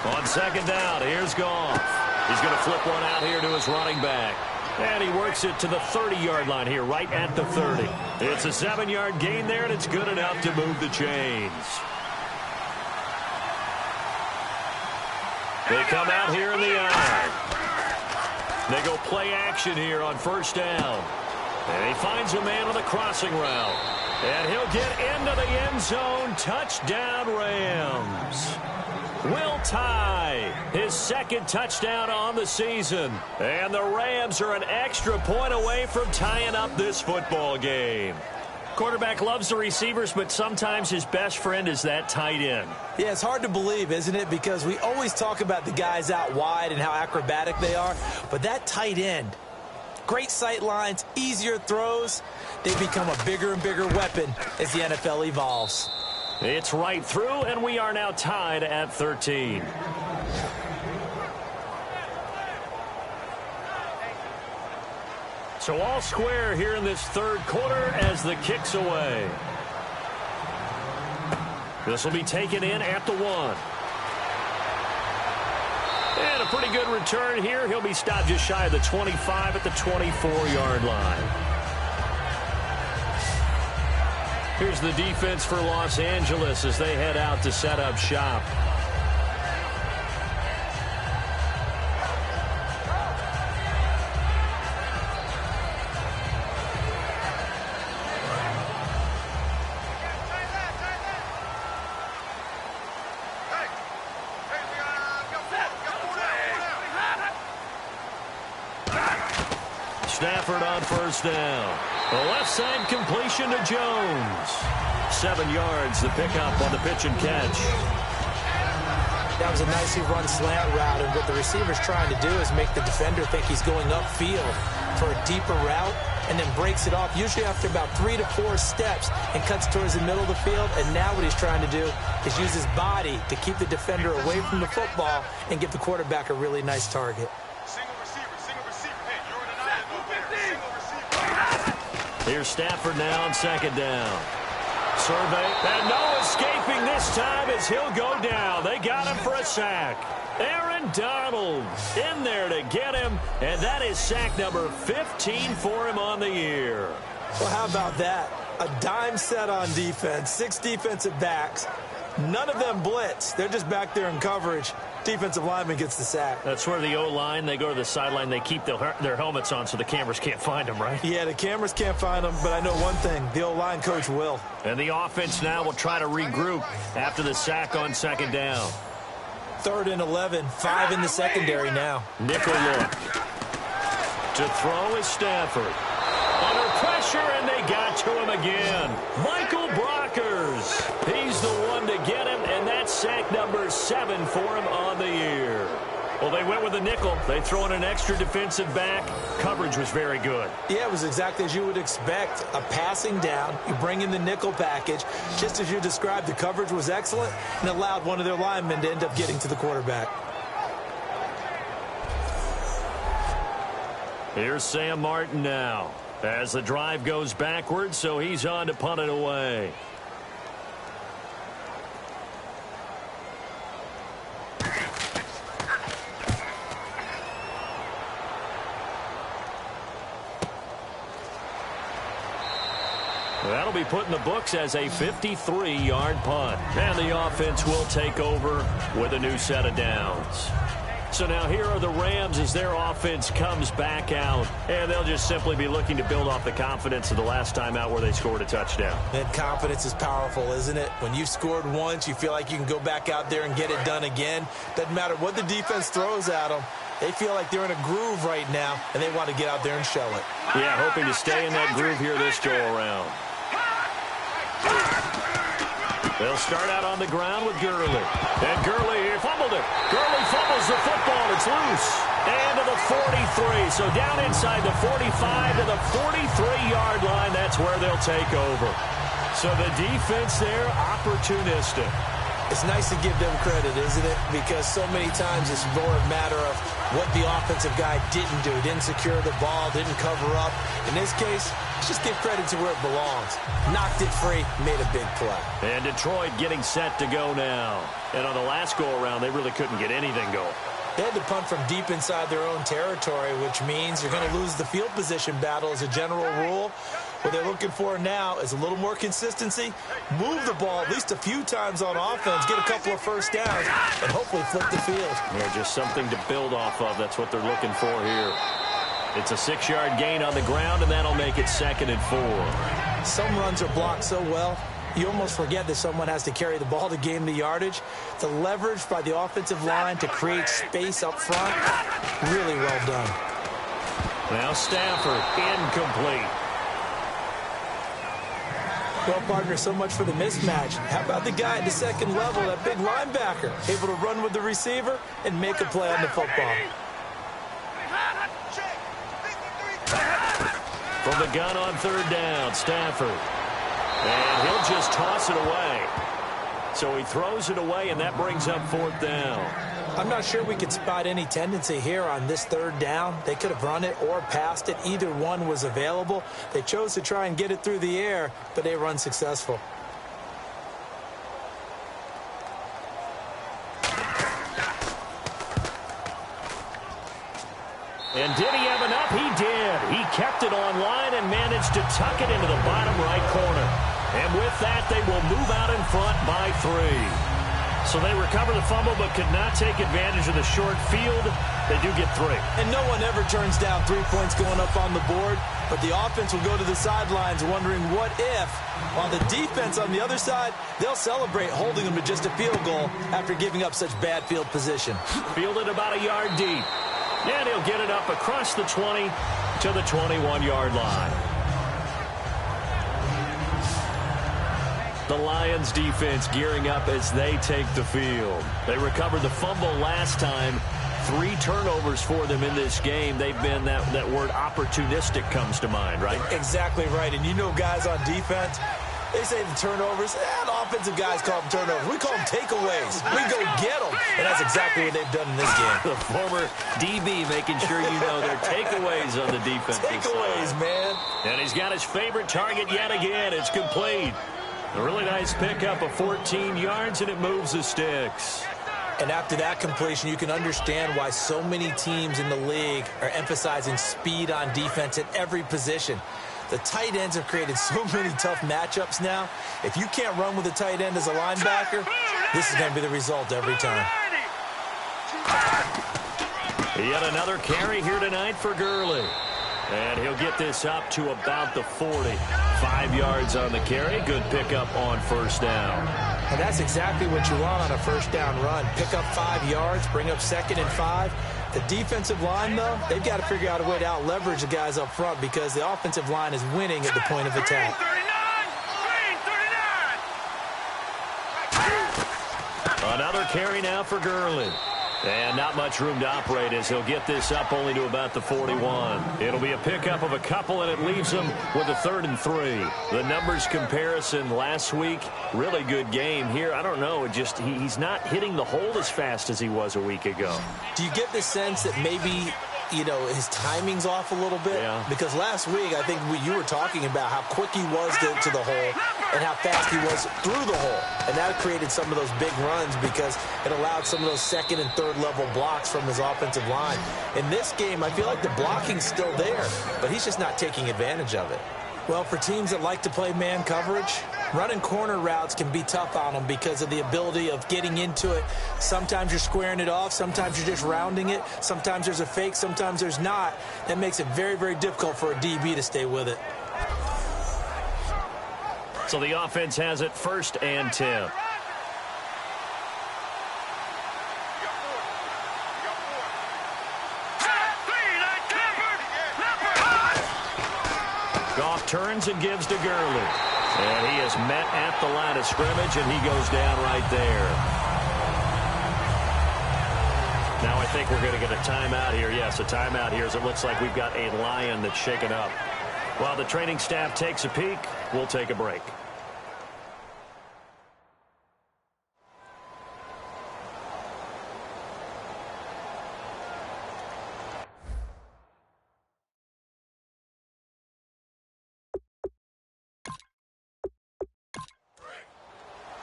On second down, here's Goff. He's going to flip one out here to his running back. And he works it to the 30-yard line here, right at the 30. It's a 7-yard gain there, and it's good enough to move the chains. They come out here in the eye. They go play action here on first down. And he finds a man on the crossing route. And he'll get into the end zone. Touchdown, Rams. Will Tye, his second touchdown on the season. And the Rams are an extra point away from tying up this football game. Quarterback loves the receivers, but sometimes his best friend is that tight end. Yeah, it's hard to believe, isn't it? Because we always talk about the guys out wide and how acrobatic they are. But that tight end, great sight lines, easier throws, they become a bigger and bigger weapon as the NFL evolves. It's right through, and we are now tied at 13. So all square here in this third quarter as the kick's away. This will be taken in at the 1. And a pretty good return here. He'll be stopped just shy of the 25 at the 24-yard line. Here's the defense for Los Angeles as they head out to set up shop. Stafford on first down. The left side completion to Jones. 7 yards, the pickup on the pitch and catch. That was a nicely run slant route, and what the receiver's trying to do is make the defender think he's going upfield for a deeper route, and then breaks it off, usually after about 3 to 4 steps, and cuts towards the middle of the field. And now what he's trying to do is use his body to keep the defender away from the football and give the quarterback a really nice target. Here's Stafford now on second down. Survey, and no escaping this time as he'll go down. They got him for a sack. Aaron Donald in there to get him, and that is sack number 15 for him on the year. Well, how about that? A dime set on defense, 6 defensive backs. None of them blitz. They're just back there in coverage. Defensive lineman gets the sack. That's where the O-line, they go to the sideline, they keep their helmets on so the cameras can't find them, right? Yeah, the cameras can't find them, but I know one thing, the O-line coach will. And the offense now will try to regroup after the sack on second down. 3rd and 11, 5 in the secondary now. Nickel look. To throw is Stafford. Under pressure, and they got to him again. Michael Brockers. He's the one to get him, and that's sack number 7 for him on the year. Well, they went with a nickel. They throw in an extra defensive back. Coverage was very good. Yeah, it was exactly as you would expect. A passing down. You bring in the nickel package. Just as you described, the coverage was excellent and allowed one of their linemen to end up getting to the quarterback. Here's Sam Martin now as the drive goes backwards, so he's on to punt it away. That'll be put in the books as a 53-yard punt. And the offense will take over with a new set of downs. So now here are the Rams as their offense comes back out. And they'll just simply be looking to build off the confidence of the last time out where they scored a touchdown. And confidence is powerful, isn't it? When you've scored once, you feel like you can go back out there and get it done again. Doesn't matter what the defense throws at them. They feel like they're in a groove right now, and they want to get out there and show it. Yeah, hoping to stay in that groove here this go-around. They'll start out on the ground with Gurley. And Gurley here fumbled it. Gurley fumbles the football. It's loose. And to the 43. So down inside the 45 to the 43-yard line. That's where they'll take over. So the defense there, opportunistic. It's nice to give them credit, isn't it? Because so many times it's more a matter of what the offensive guy didn't do. Didn't secure the ball, didn't cover up. In this case, let's just give credit to where it belongs. Knocked it free, made a big play. And Detroit getting set to go now. And on the last go-around, they really couldn't get anything going. They had to punt from deep inside their own territory, which means you're going to lose the field position battle as a general rule. What they're looking for now is a little more consistency, move the ball at least a few times on offense, get a couple of first downs, and hopefully flip the field. Yeah, just something to build off of. That's what they're looking for here. It's a 6-yard gain on the ground, and that'll make it 2nd and 4. Some runs are blocked so well, you almost forget that someone has to carry the ball to gain the yardage. The leverage by the offensive line to create space up front, really well done. Now Stafford, incomplete. Well, partner, so much for the mismatch. How about the guy at the second level, that big linebacker, able to run with the receiver and make a play on the football? From the gun on 3rd down, Stafford. And he'll just toss it away. So he throws it away, and that brings up 4th down. I'm not sure we could spot any tendency here on this 3rd down. They could have run it or passed it. Either one was available. They chose to try and get it through the air, but they were unsuccessful. And did he have enough? He did. He kept it on line and managed to tuck it into the bottom right corner. And with that, they will move out in front by 3. So they recover the fumble but could not take advantage of the short field. They do get 3. And no one ever turns down 3 points going up on the board, but the offense will go to the sidelines wondering what if. While the defense on the other side, they'll celebrate holding them to just a field goal after giving up such bad field position. Fielded about a yard deep. And he'll get it up across the 20 to the 21-yard line. The Lions defense gearing up as they take the field. They recovered the fumble last time. 3 turnovers for them in this game. They've been, that word opportunistic comes to mind, right? Exactly right. And you know guys on defense, they say the turnovers, the offensive guys call them turnovers. We call them takeaways. We go get them. And that's exactly what they've done in this game. The former DB making sure you know they're takeaways on the defensive takeaways, side. Man. And he's got his favorite target yet again. It's complete. A really nice pickup of 14 yards, and it moves the sticks. And after that completion, you can understand why so many teams in the league are emphasizing speed on defense at every position. The tight ends have created so many tough matchups now. If you can't run with a tight end as a linebacker, this is going to be the result every time. Yet another carry here tonight for Gurley. And he'll get this up to about the 40. 5 yards on the carry. Good pickup on 1st down. And that's exactly what you want on a 1st down run. Pick up 5 yards, bring up 2nd and 5. The defensive line, though, they've got to figure out a way to out-leverage the guys up front because the offensive line is winning at the point of attack. Another carry now for Gurley. And not much room to operate as he'll get this up only to about the 41. It'll be a pickup of a couple, and it leaves him with a 3rd and 3. The numbers comparison last week, really good game here. I don't know, he's not hitting the hole as fast as he was a week ago. Do you get the sense that maybe, his timing's off a little bit? Yeah. Because last week, I think you were talking about how quick he was to the hole and how fast he was through the hole. And that created some of those big runs because it allowed some of those 2nd and 3rd level blocks from his offensive line. In this game, I feel like the blocking's still there, but he's just not taking advantage of it. Well, for teams that like to play man coverage, running corner routes can be tough on them because of the ability of getting into it. Sometimes you're squaring it off. Sometimes you're just rounding it. Sometimes there's a fake. Sometimes there's not. That makes it very, very difficult for a DB to stay with it. So the offense has it 1st and 10. Goff turns and gives to Gurley. And he is met at the line of scrimmage, and he goes down right there. Now I think we're going to get a timeout here. Yes, a timeout here as it looks like we've got a Lion that's shaken up. While the training staff takes a peek, we'll take a break.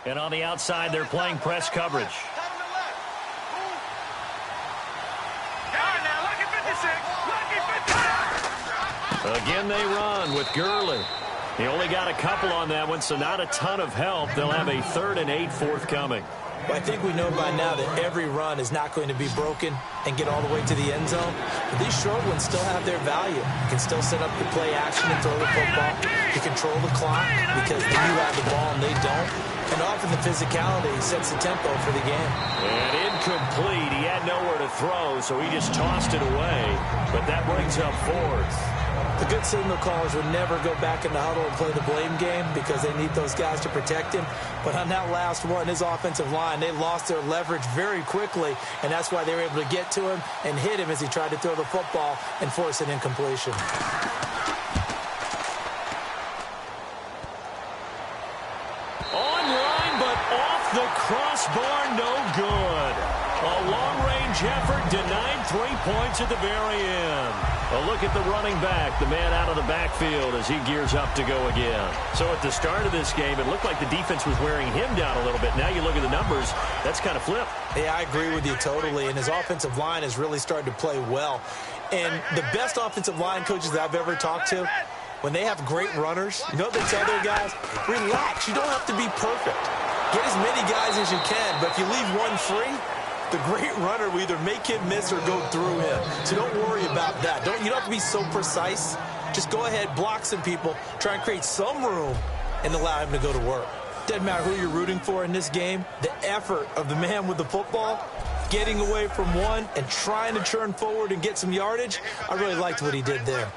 And on the outside, they're playing press coverage. Again, they run with Gurley. He only got a couple on that one, so not a ton of help. They'll have a 3rd and 8 forthcoming. Well, I think we know by now that every run is not going to be broken and get all the way to the end zone. But these short ones still have their value. You can still set up the play action and throw the football. You control the clock because you have the ball and they don't. And often the physicality sets the tempo for the game. And incomplete. He had nowhere to throw, so he just tossed it away. But that brings up 4th. The good signal callers would never go back in the huddle and play the blame game because they need those guys to protect him. But on that last one, his offensive line, they lost their leverage very quickly, and that's why they were able to get to him and hit him as he tried to throw the football and force an incompletion. Online, but off the crossbar, no good. A long-range effort denied 3 points at the very end. A look at the running back, the man out of the backfield as he gears up to go again. So at the start of this game, it looked like the defense was wearing him down a little bit. Now you look at the numbers, that's kind of flipped. Yeah, I agree with you totally, and his offensive line has really started to play well. And the best offensive line coaches that I've ever talked to, when they have great runners, you know what they tell their guys? Relax, you don't have to be perfect. Get as many guys as you can, but if you leave one free, the great runner will either make him miss or go through him. So don't worry about that. You don't have to be so precise. Just go ahead, block some people, try and create some room, and allow him to go to work. Doesn't matter who you're rooting for in this game. The effort of the man with the football, getting away from one and trying to turn forward and get some yardage, I really liked what he did there.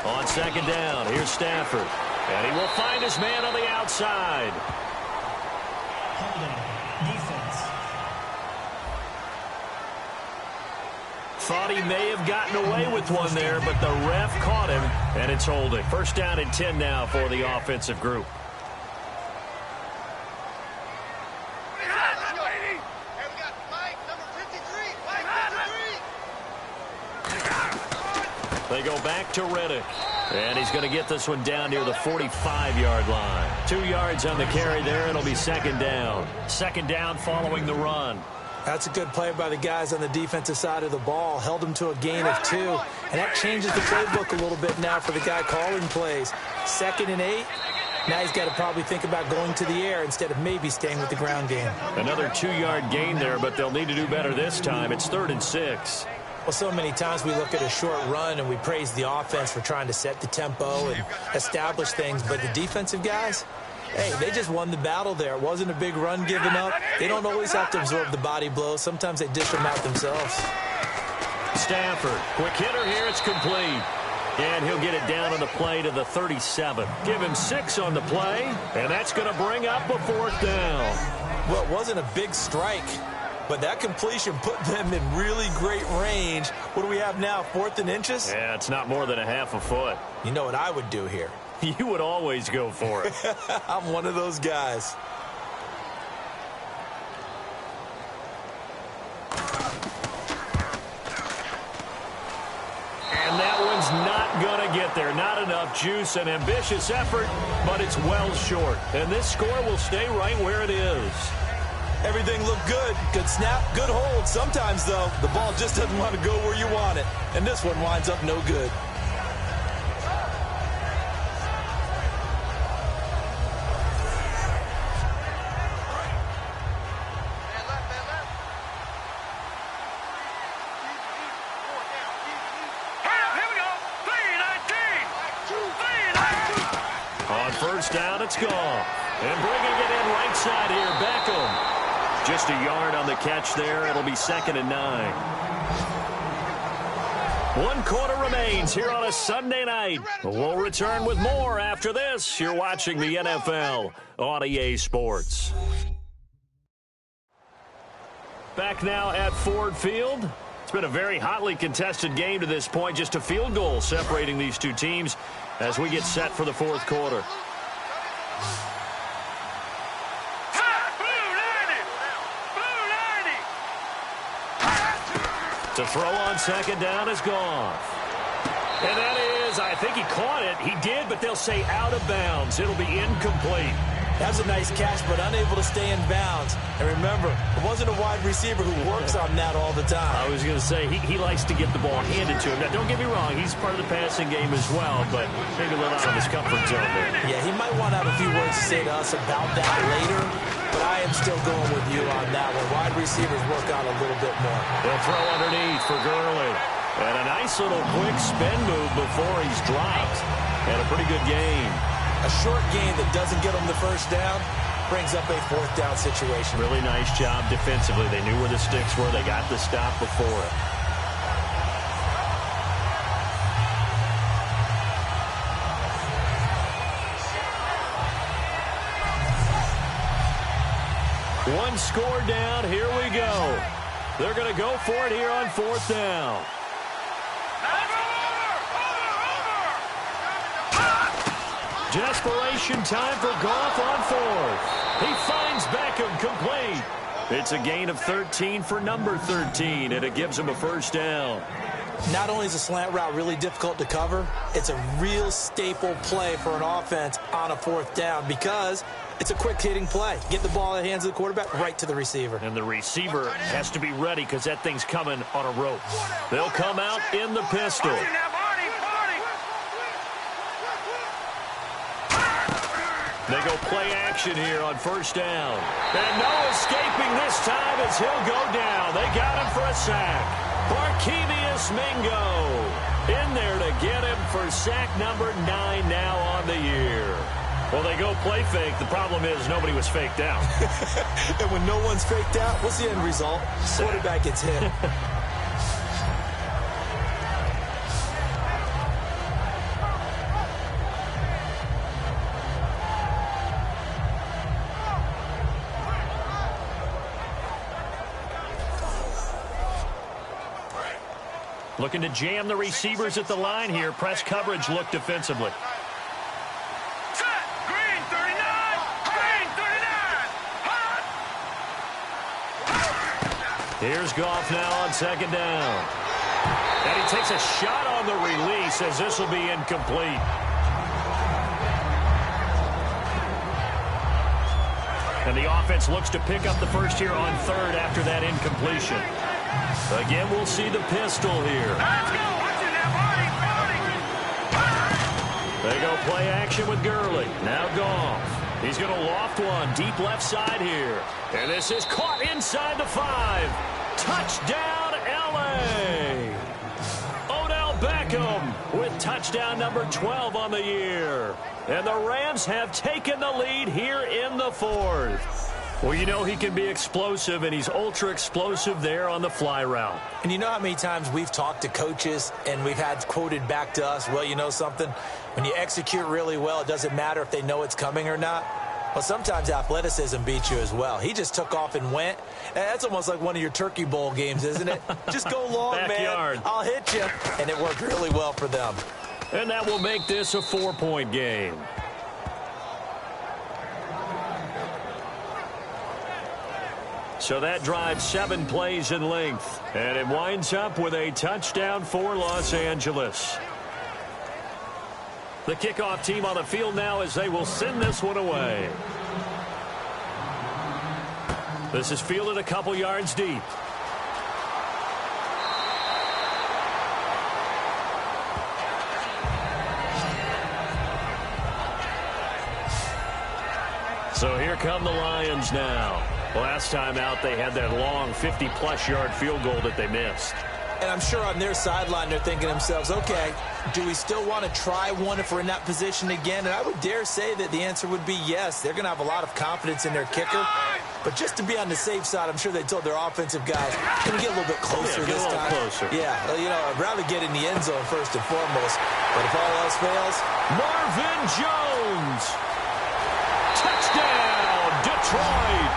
On 2nd down, here's Stafford. And he will find his man on the outside. Defense. Thought he may have gotten away with one there, but the ref caught him, and it's holding. 1st down and 10 now for the offensive group. They go back to Riddick. And he's going to get this one down near the 45-yard line. 2 yards on the carry there. It'll be 2nd down. 2nd down following the run. That's a good play by the guys on the defensive side of the ball. Held him to a gain of 2. And that changes the playbook a little bit now for the guy calling plays. 2nd and 8. Now he's got to probably think about going to the air instead of maybe staying with the ground game. Another 2-yard gain there, but they'll need to do better this time. It's 3rd and 6. Well, so many times we look at a short run and we praise the offense for trying to set the tempo and establish things. But the defensive guys, hey, they just won the battle there. It wasn't a big run given up. They don't always have to absorb the body blows. Sometimes they dish them out themselves. Stafford, quick hitter here. It's complete. And he'll get it down on the play to the 37. Give him 6 on the play, and that's going to bring up a 4th down. Well, it wasn't a big strike, but that completion put them in really great range. What do we have now, 4th and inches? Yeah, it's not more than a half a foot. You know what I would do here? You would always go for it. I'm one of those guys. And that one's not going to get there. Not enough juice. An ambitious effort, but it's well short. And this score will stay right where it is. Everything looked good. Good snap, good hold. Sometimes, though, the ball just doesn't want to go where you want it. And this one winds up no good. On 1st down, it's gone. And bringing it in right side here, Beckham. Just a yard on the catch there. It'll be 2nd and 9. 1 quarter remains here on a Sunday night. We'll return with more after this. You're watching the NFL on EA Sports. Back now at Ford Field. It's been a very hotly contested game to this point. Just a field goal separating these two teams as we get set for the 4th quarter. To throw on second down is Goff. And that is, I think he caught it. He did, but they'll say out of bounds. It'll be incomplete. That was a nice catch, but unable to stay in bounds. And remember, it wasn't a wide receiver who works on that all the time. I was going to say, he likes to get the ball handed to him. Now, don't get me wrong, he's part of the passing game as well, but maybe a little out of his comfort zone there. Yeah, he might want to have a few words to say to us about that later, but I am still going with you on that one. Wide receivers work out a little bit more. They'll throw underneath for Gurley. And a nice little quick spin move before he's dropped. And a pretty good gain. A short gain that doesn't get him the first down brings up a fourth down situation. Really nice job defensively. They knew where the sticks were. They got the stop before it. One score down. Here we go. They're going to go for it here on fourth down. Desperation time for Goff on fourth. He finds Beckham complete. It's a gain of 13 for number 13, and it gives him a first down. Not only is a slant route really difficult to cover, it's a real staple play for an offense on a fourth down because it's a quick-hitting play. Get the ball in the hands of the quarterback right to the receiver. And the receiver has to be ready because that thing's coming on a rope. They'll come out in the pistol. They go play action here on first down. And no escaping this time as he'll go down. They got him for a sack. Barkevious Mingo in there to get him for sack number 9 now on the year. Well, they go play fake. The problem is nobody was faked out. And when no one's faked out, what's the end result? Quarterback gets hit. Looking to jam the receivers at the line here. Press coverage look defensively. Green 39! Green 39! Here's Goff now on second down. And he takes a shot on the release as this will be incomplete. And the offense looks to pick up the first here on third after that incompletion. Again, we'll see the pistol here. Let's go! Watch it now, Barney! They go play action with Gurley. Now Goff. He's going to loft one deep left side here. And this is caught inside the 5. Touchdown, L.A. Odell Beckham with touchdown number 12 on the year. And the Rams have taken the lead here in the fourth. Well, you know he can be explosive, and he's ultra-explosive there on the fly route. And you know how many times we've talked to coaches and we've had quoted back to us, well, you know something? When you execute really well, it doesn't matter if they know it's coming or not. Well, sometimes athleticism beats you as well. He just took off and went. That's almost like one of your Turkey Bowl games, isn't it? Just go long, Backyard. man. I'll hit you. And it worked really well for them. And that will make this a 4-point game. So that drives 7 plays in length. And it winds up with a touchdown for Los Angeles. The kickoff team on the field now as they will send this one away. This is fielded a couple yards deep. So here come the Lions now. Last time out, they had that long 50-plus yard field goal that they missed. And I'm sure on their sideline, they're thinking to themselves, okay, do we still want to try one if we're in that position again? And I would dare say that the answer would be yes. They're going to have a lot of confidence in their kicker. But just to be on the safe side, I'm sure they told their offensive guys, can we get a little bit closer this time? Closer. Yeah, you know, I'd rather get in the end zone first and foremost. But if all else fails, Marvin Jones. Touchdown, Detroit.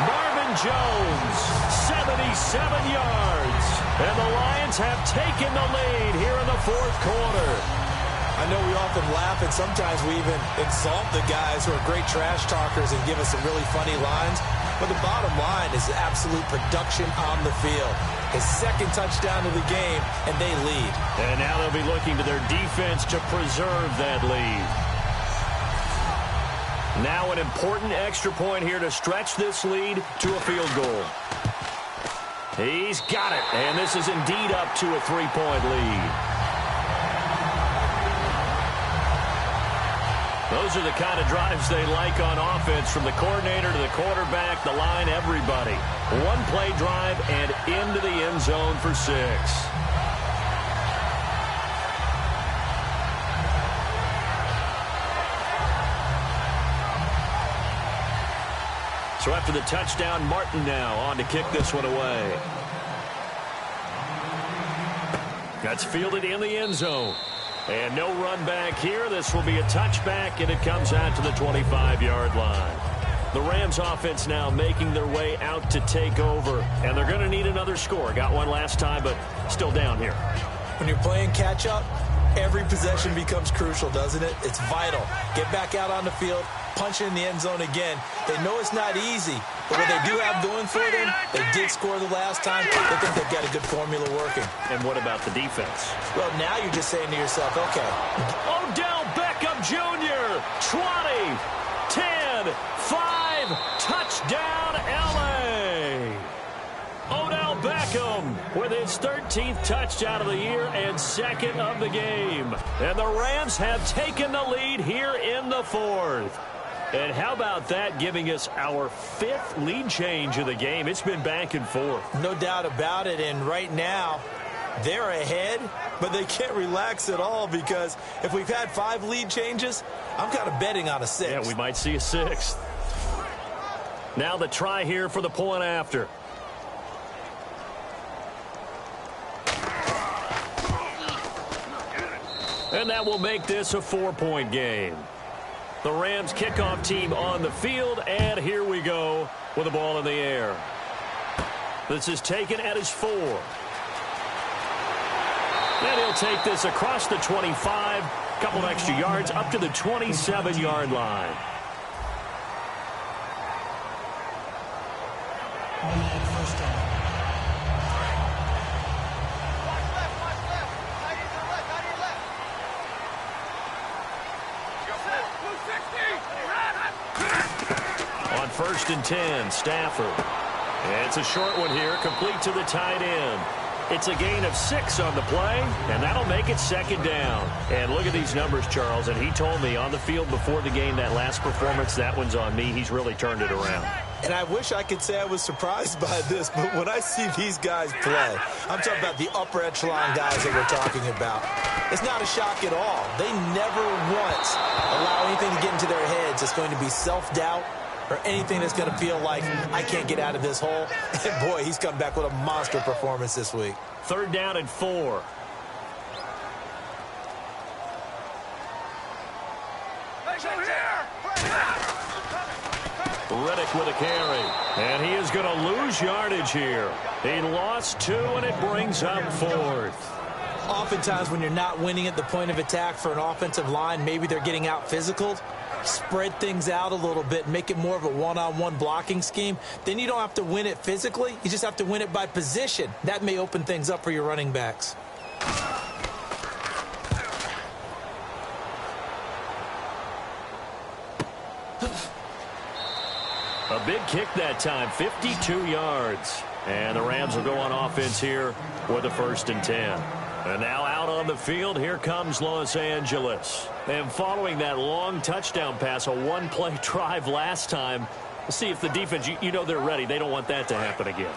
Marvin Jones, 77 yards. And the Lions have taken the lead here in the fourth quarter. I I know we often laugh, and sometimes we even insult the guys who are great trash talkers and give us some really funny lines. But the bottom line is absolute production on the field. His second touchdown of the game, and they lead. And now they'll be looking to their defense to preserve that lead. Now an important extra point here to stretch this lead to a field goal. He's got it, and this is indeed up to a 3-point lead. Those are the kind of drives they like on offense, from the coordinator to the quarterback, the line, everybody. One-play drive and into the end zone for 6. So after the touchdown, Martin now on to kick this one away. That's fielded in the end zone. And no run back here. This will be a touchback, and it comes out to the 25-yard line. The Rams offense now making their way out to take over, and they're going to need another score. Got one last time, but still down here. When you're playing catch-up, every possession becomes crucial, doesn't it? It's vital. Get back out on the field, punch it in the end zone again. They know it's not easy, but what they do have going for them, they did score the last time. They think they've got a good formula working. And what about the defense? Well, now you're just saying to yourself, okay. Odell Beckham Jr., 20, 10, 5, touchdown, L.A. Odell Beckham with his 13th touchdown of the year and second of the game. And the Rams have taken the lead here in the 4th. And how about that, giving us our 5th lead change of the game? It's been back and forth. No doubt about it. And right now, they're ahead, but they can't relax at all, because if we've had 5 lead changes, I'm kind of betting on a 6th. Yeah, we might see a 6th. Now the try here for the point after. And that will make this a 4-point game. The Rams kickoff team on the field, and here we go with the ball in the air. This is taken at his 4. And he'll take this across the 25, a couple of extra yards up to the 27-yard line. First down. On 1st and 10, Stafford. And it's a short one here, complete to the tight end. It's a gain of 6 on the play, and that'll make it 2nd down. And look at these numbers, Charles, and he told me on the field before the game, that last performance, that one's on me. He's really turned it around. And I wish I could say I was surprised by this, but when I see these guys play, I'm talking about the upper echelon guys that we're talking about. It's not a shock at all. They never once allow anything to get into their heads. It's going to be self-doubt or anything that's going to feel like, I can't get out of this hole. And boy, he's come back with a monster performance this week. 3rd down and 4. Riddick with a carry. And he is going to lose yardage here. He lost 2, and it brings up 4th. Oftentimes when you're not winning at the point of attack for an offensive line, maybe they're getting out physical. Spread things out a little bit, make it more of a one-on-one blocking scheme. Then you don't have to win it physically. You just have to win it by position. That may open things up for your running backs. A big kick that time, 52 yards. And the Rams will go on offense here with a 1st and 10. And now out on the field, here comes Los Angeles. And following that long touchdown pass, a one-play drive last time, we'll see if the defense, you know they're ready. They don't want that to happen again.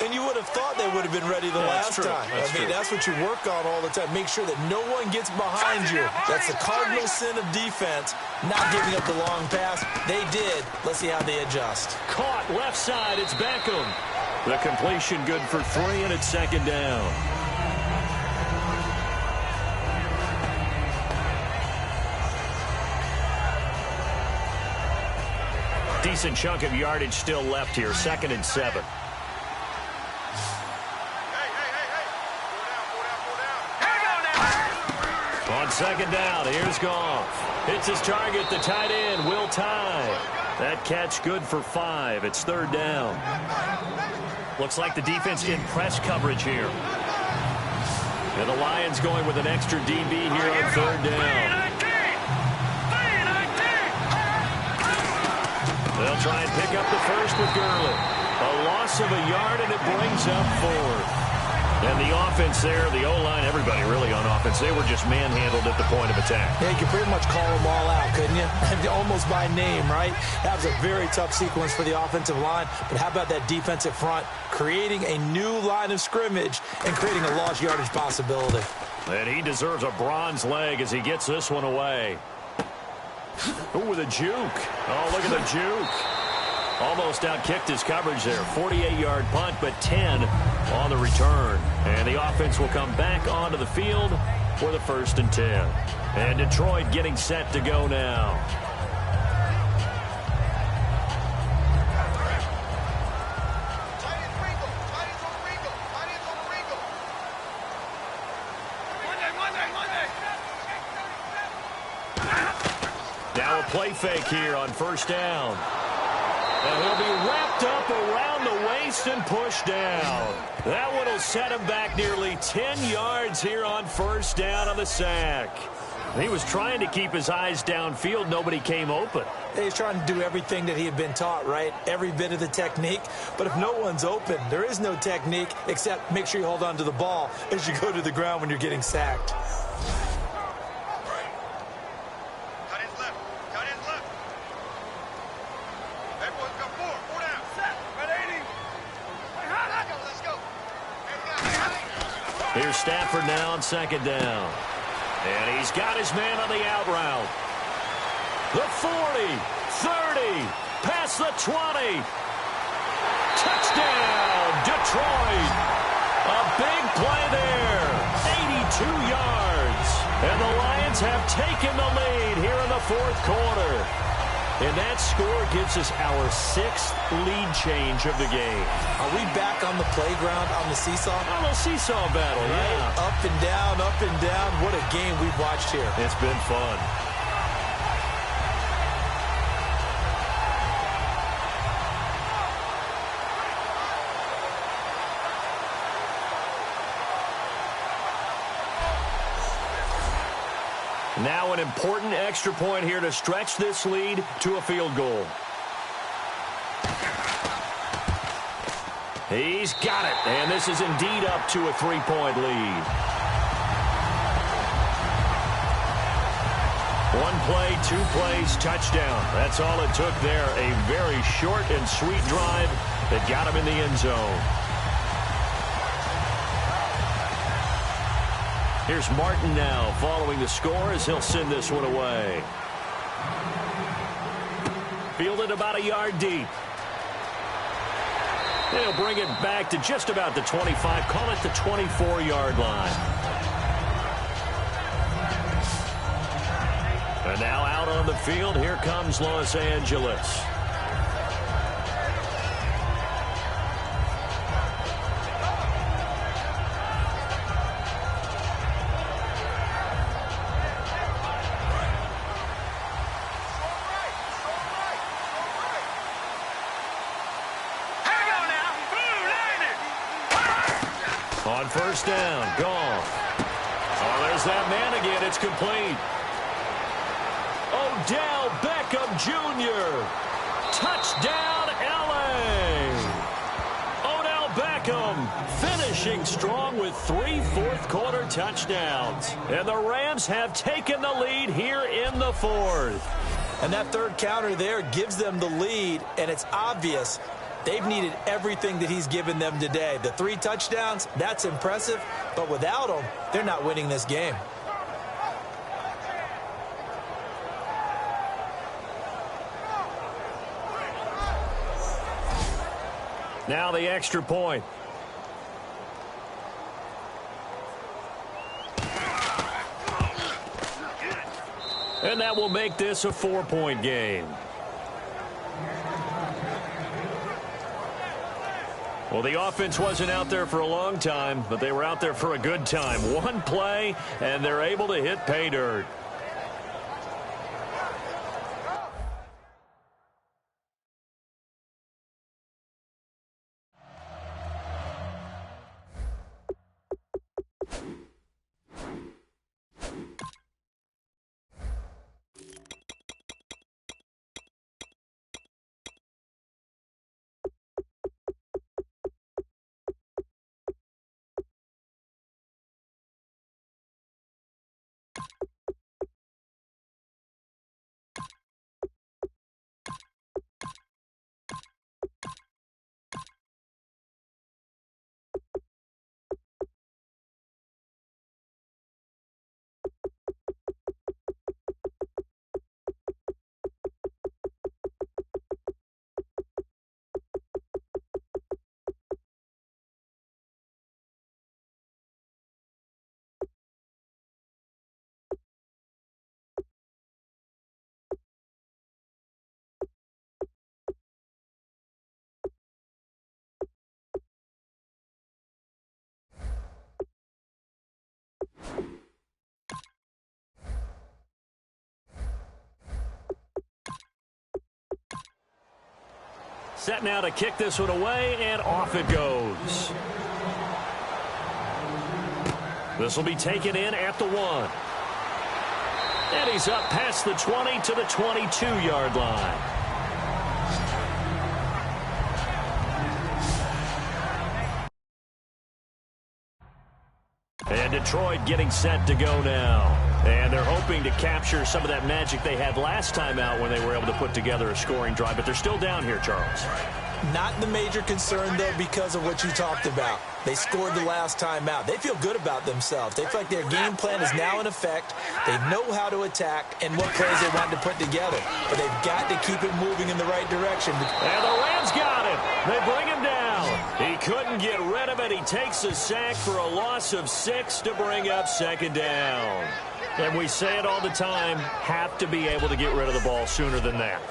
And you would have thought they would have been ready the last time. That's what you work on all the time. Make sure that no one gets behind you. That's the cardinal sin of defense, not giving up the long pass. They did. Let's see how they adjust. Caught left side. It's Beckham. The completion good for 3, and it's 2nd down. Decent chunk of yardage still left here. 2nd and 7. On On second down, here's Goff. Hits his target, the tight end, Will Tye. That catch good for 5. It's third down. Looks like the defense in press coverage here. And the Lions going with an extra DB here on third down. They'll try and pick up the first with Gurley. A loss of a yard, and it brings up 4th. And the offense there, the O-line, everybody really on offense, they were just manhandled at the point of attack. Yeah, you could pretty much call them all out, couldn't you? Almost by name, right? That was a very tough sequence for the offensive line. But how about that defensive front creating a new line of scrimmage and creating a lost yardage possibility? And he deserves a bronze leg as he gets this one away. Ooh, with a juke. Oh, look at the juke. Almost outkicked his coverage there. 48-yard punt, but 10 on the return. And the offense will come back onto the field for the 1st and 10. And Detroit getting set to go now. Now a play fake here on first down. And he'll be wrapped up around the waist and pushed down. That one will set him back nearly 10 yards here on first down on the sack. He was trying to keep his eyes downfield. Nobody came open. He's trying to do everything that he had been taught, right? Every bit of the technique. But if no one's open, there is no technique except make sure you hold on to the ball as you go to the ground when you're getting sacked. Here's Stafford now on second down. And he's got his man on the out route. The 40, 30, past the 20. Touchdown, Detroit. A big play there. 82 yards. And the Lions have taken the lead here in the 4th quarter. And that score gives us our 6th lead change of the game. Are we back on the playground on the seesaw? On the seesaw battle, yeah. Up and down, up and down. What a game we've watched here. It's been fun. Now an important extra point here to stretch this lead to a field goal. He's got it, and this is indeed up to a 3-point lead. One play, 2 plays, touchdown. That's all it took there. A very short and sweet drive that got him in the end zone. Here's Martin now following the score as he'll send this one away. Fielded about a yard deep. They'll bring it back to just about the 25. Call it the 24-yard line. And now out on the field, here comes Los Angeles. On first down, Goff. Oh, there's that man again. It's complete. Odell Beckham Jr. Touchdown, L.A. Odell Beckham finishing strong with 3 fourth-quarter touchdowns. And the Rams have taken the lead here in the 4th. And that third counter there gives them the lead, and it's obvious they've needed everything that he's given them today. The 3 touchdowns, that's impressive, but without him, they're not winning this game. Now the extra point. And that will make this a 4-point game. Well, the offense wasn't out there for a long time, but they were out there for a good time. One play, and they're able to hit pay dirt. Set now to kick this one away, and off it goes. This will be taken in at the 1. And he's up past the 20 to the 22-yard line. And Detroit getting set to go now. And they're hoping to capture some of that magic they had last time out when they were able to put together a scoring drive. But they're still down here, Charles. Not the major concern, though, because of what you talked about. They scored the last time out. They feel good about themselves. They feel like their game plan is now in effect. They know how to attack and what plays they want to put together. But they've got to keep it moving in the right direction. And the Rams got him. They bring him down. He couldn't get rid of it. He takes a sack for a loss of 6 to bring up second down. And we say it all the time, have to be able to get rid of the ball sooner than that.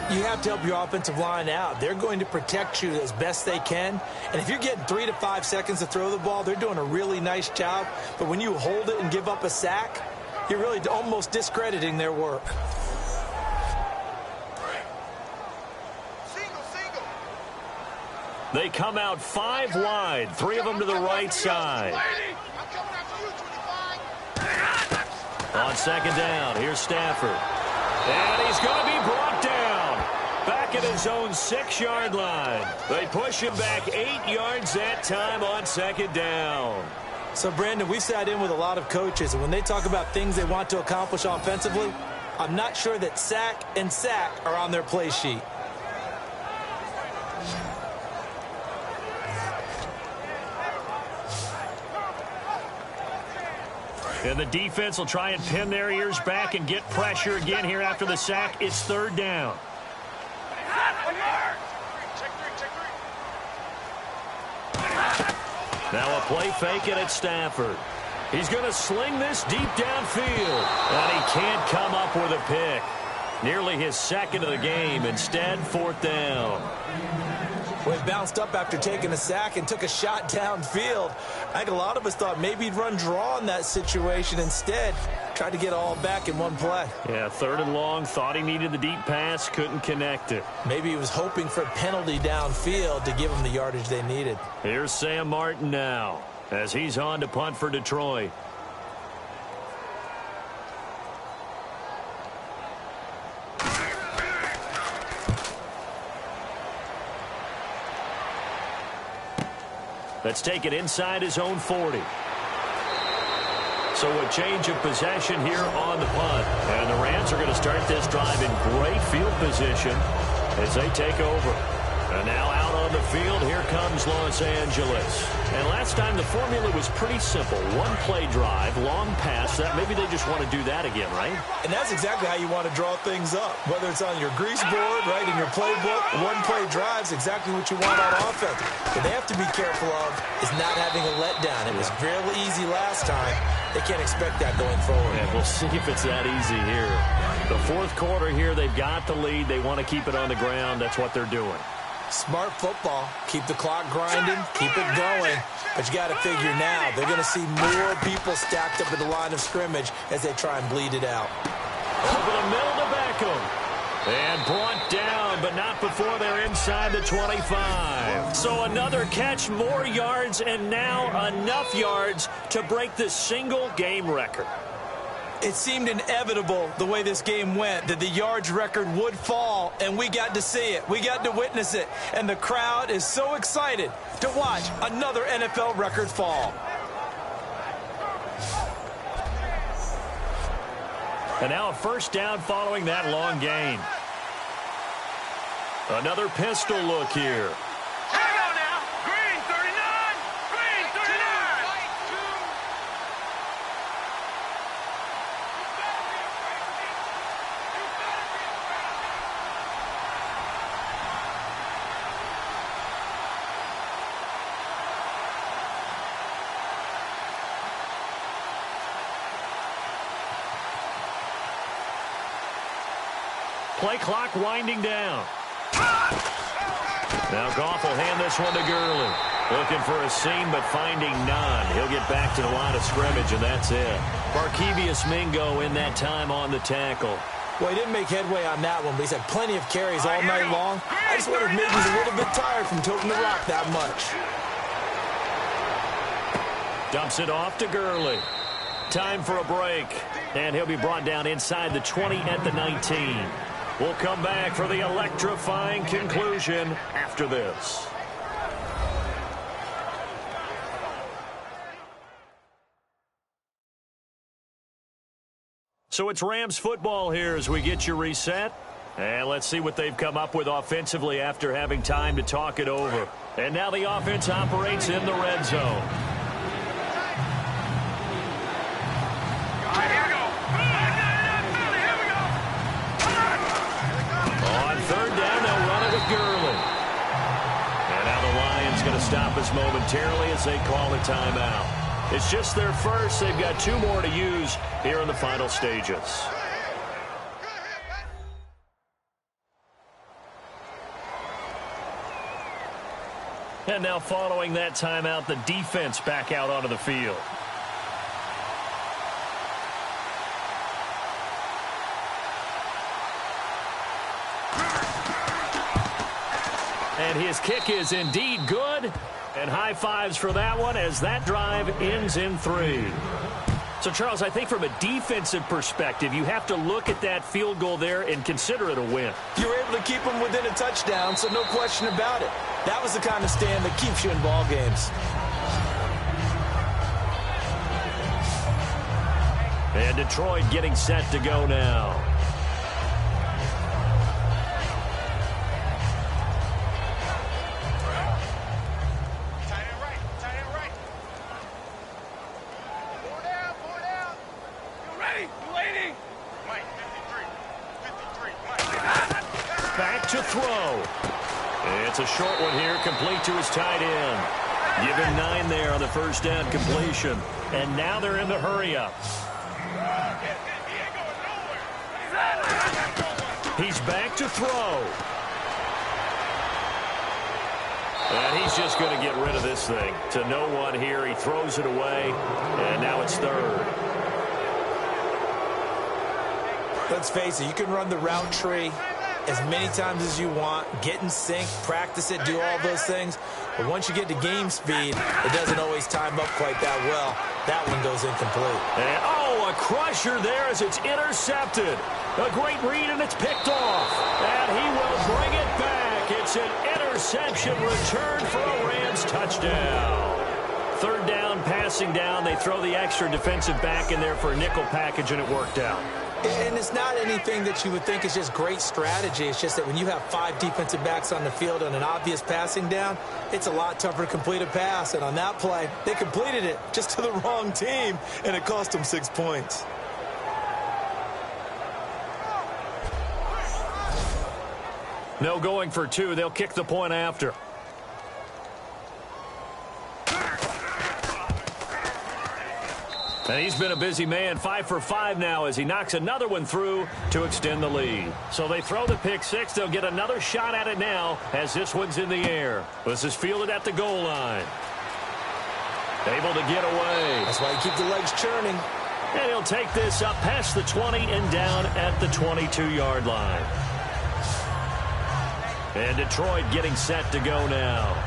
You have to help your offensive line out. They're going to protect you as best they can. And if you're getting 3 to 5 seconds to throw the ball, they're doing a really nice job. But when you hold it and give up a sack, you're really almost discrediting their work. They come out 5 wide, 3 of them to the right side. On second down, here's Stafford. And he's going to be brought down. Back at his own 6-yard line. They push him back 8 yards that time on second down. So, Brandon, we sat in with a lot of coaches, and when they talk about things they want to accomplish offensively, I'm not sure that sack and sack are on their play sheet. And the defense will try and pin their ears back and get pressure again here after the sack. It's third down. Now a play fake, and it's Stafford. He's going to sling this deep downfield. And he can't come up with a pick. Nearly his second of the game. Instead, fourth down. Well, he bounced up after taking a sack and took a shot downfield. I think a lot of us thought maybe he'd run draw in that situation. Instead, tried to get all back in one play. Yeah, third and long. Thought he needed the deep pass. Couldn't connect it. Maybe he was hoping for a penalty downfield to give him the yardage they needed. Here's Sam Martin now as he's on to punt for Detroit. Let's take it inside his own 40. So a change of possession here on the punt. And the Rams are going to start this drive in great field position as they take over. And now out on the field, here comes Los Angeles. And last time the formula was pretty simple. One play drive, long pass. That maybe they just want to do that again, right? And that's exactly how you want to draw things up. Whether it's on your grease board, right, in your playbook, one play drive's exactly what you want on offense. What they have to be careful of is not having a letdown. It was fairly easy last time. They can't expect that going forward. Yeah, we'll see if it's that easy here. The fourth quarter here, they've got the lead. They want to keep it on the ground. That's what they're doing. Smart football. Keep the clock grinding, keep it going. But you got to figure now, they're going to see more people stacked up at the line of scrimmage as they try and bleed it out. Over the middle to Beckham. And brought down, but not before they're inside the 25. So another catch, more yards, and now enough yards to break the single-game record. It seemed inevitable the way this game went that the yards record would fall, and we got to see it. We got to witness it, and the crowd is so excited to watch another NFL record fall. And now a first down following that long gain. Another pistol look here. Here we go now. Green 39. Green 39. Play clock winding down. Now Goff will hand this one to Gurley. Looking for a seam, but finding none. He'll get back to the line of scrimmage, and that's it. Barkevious Mingo in that time on the tackle. Well, he didn't make headway on that one, but he's had plenty of carries all night long. I just wonder if maybe he's a little bit tired from toting the rock that much. Dumps it off to Gurley. Time for a break. And he'll be brought down inside the 20 at the 19. We'll come back for the electrifying conclusion after this. So it's Rams football here as we get you reset. And let's see what they've come up with offensively after having time to talk it over. And now the offense operates in the red zone. Gurley. And now the Lions going to stop us momentarily as they call a timeout. It's just their first. They've got two more to use here in the final stages. And now following that timeout, the defense back out onto the field. And his kick is indeed good. And high fives for that one as that drive ends in 3. So, Charles, I think from a defensive perspective, you have to look at that field goal there and consider it a win. You were able to keep them within a touchdown, so no question about it. That was the kind of stand that keeps you in ball games. And Detroit getting set to go now. Back to throw. It's a short one here, complete to his tight end. Given 9 there on the first down completion. And now they're in the hurry-up. He's back to throw. And he's just going to get rid of this thing. To no one here. He throws it away. And now it's 3rd. Let's face it, you can run the route tree as many times as you want, get in sync, practice it, do all those things. But once you get to game speed, it doesn't always time up quite that well. That one goes incomplete. And, a crusher there as it's intercepted. A great read, and it's picked off. And he will bring it back. It's an interception return for a Rams touchdown. 3rd down, passing down. They throw the extra defensive back in there for a nickel package, and it worked out. And it's not anything that you would think is just great strategy. It's just that when you have 5 defensive backs on the field on an obvious passing down, it's a lot tougher to complete a pass. And on that play, they completed it just to the wrong team, and it cost them 6 points. No going for 2. They'll kick the point after. And he's been a busy man, 5 for 5 now as he knocks another one through to extend the lead. So they throw the pick six. They'll get another shot at it now as this one's in the air. This is fielded at the goal line. Able to get away. That's why you keep the legs churning. And he'll take this up past the 20 and down at the 22-yard line. And Detroit getting set to go now.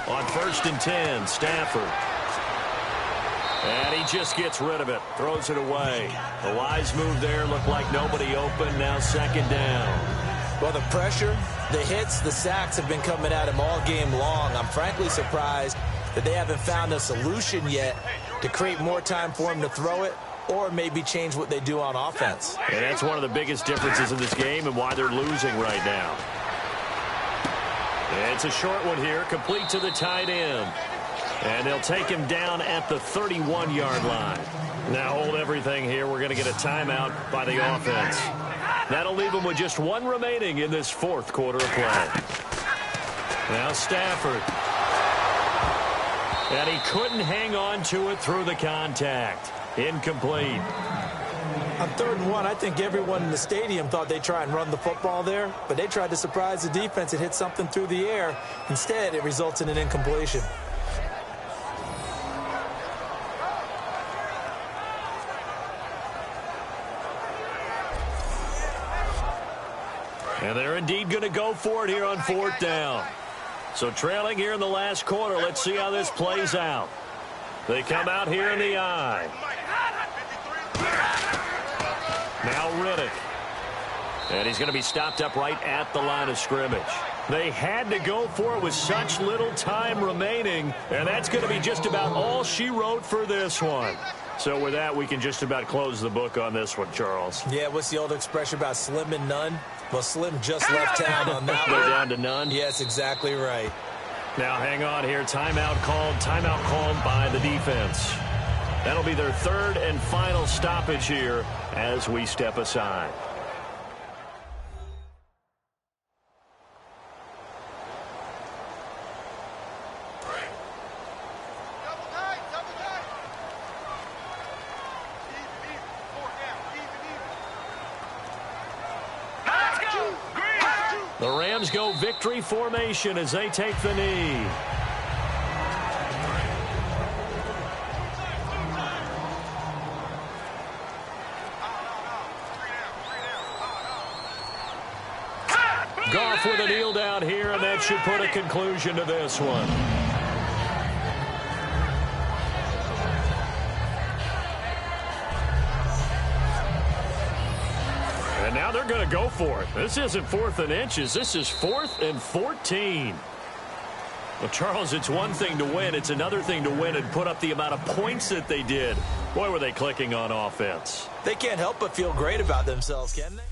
On 1st and 10, Stafford. And he just gets rid of it, throws it away. A wise move there, looked like nobody open, now 2nd down. Well, the pressure, the hits, the sacks have been coming at him all game long. I'm frankly surprised that they haven't found a solution yet to create more time for him to throw it or maybe change what they do on offense. And that's one of the biggest differences in this game and why they're losing right now. It's a short one here, complete to the tight end. And they'll take him down at the 31-yard line. Now hold everything here. We're going to get a timeout by the offense. That'll leave them with just one remaining in this 4th quarter of play. Now Stafford. And he couldn't hang on to it through the contact. Incomplete. On 3rd and 1, I think everyone in the stadium thought they'd try and run the football there, but they tried to surprise the defense and hit something through the air. Instead, it results in an incompletion. And they're indeed going to go for it here on 4th down. So trailing here in the last quarter, let's see how this plays out. They come out here in the I. Now Riddick. And he's going to be stopped up right at the line of scrimmage. They had to go for it with such little time remaining, and that's going to be just about all she wrote for this one. So with that, we can just about close the book on this one, Charles. Yeah, what's the old expression about slim and none? Well, Slim just left town on that one. They're down to none? Yes, exactly right. Now hang on here. Timeout called by the defense. That'll be their 3rd and final stoppage here as we step aside. The Rams go victory formation as they take the knee. Goff with a kneel down here, and that should put a conclusion to this one. And now they're going to go for it. This isn't 4th and inches. This is 4th and 14. Well, Charles, it's one thing to win. It's another thing to win and put up the amount of points that they did. Boy, were they clicking on offense. They can't help but feel great about themselves, can they?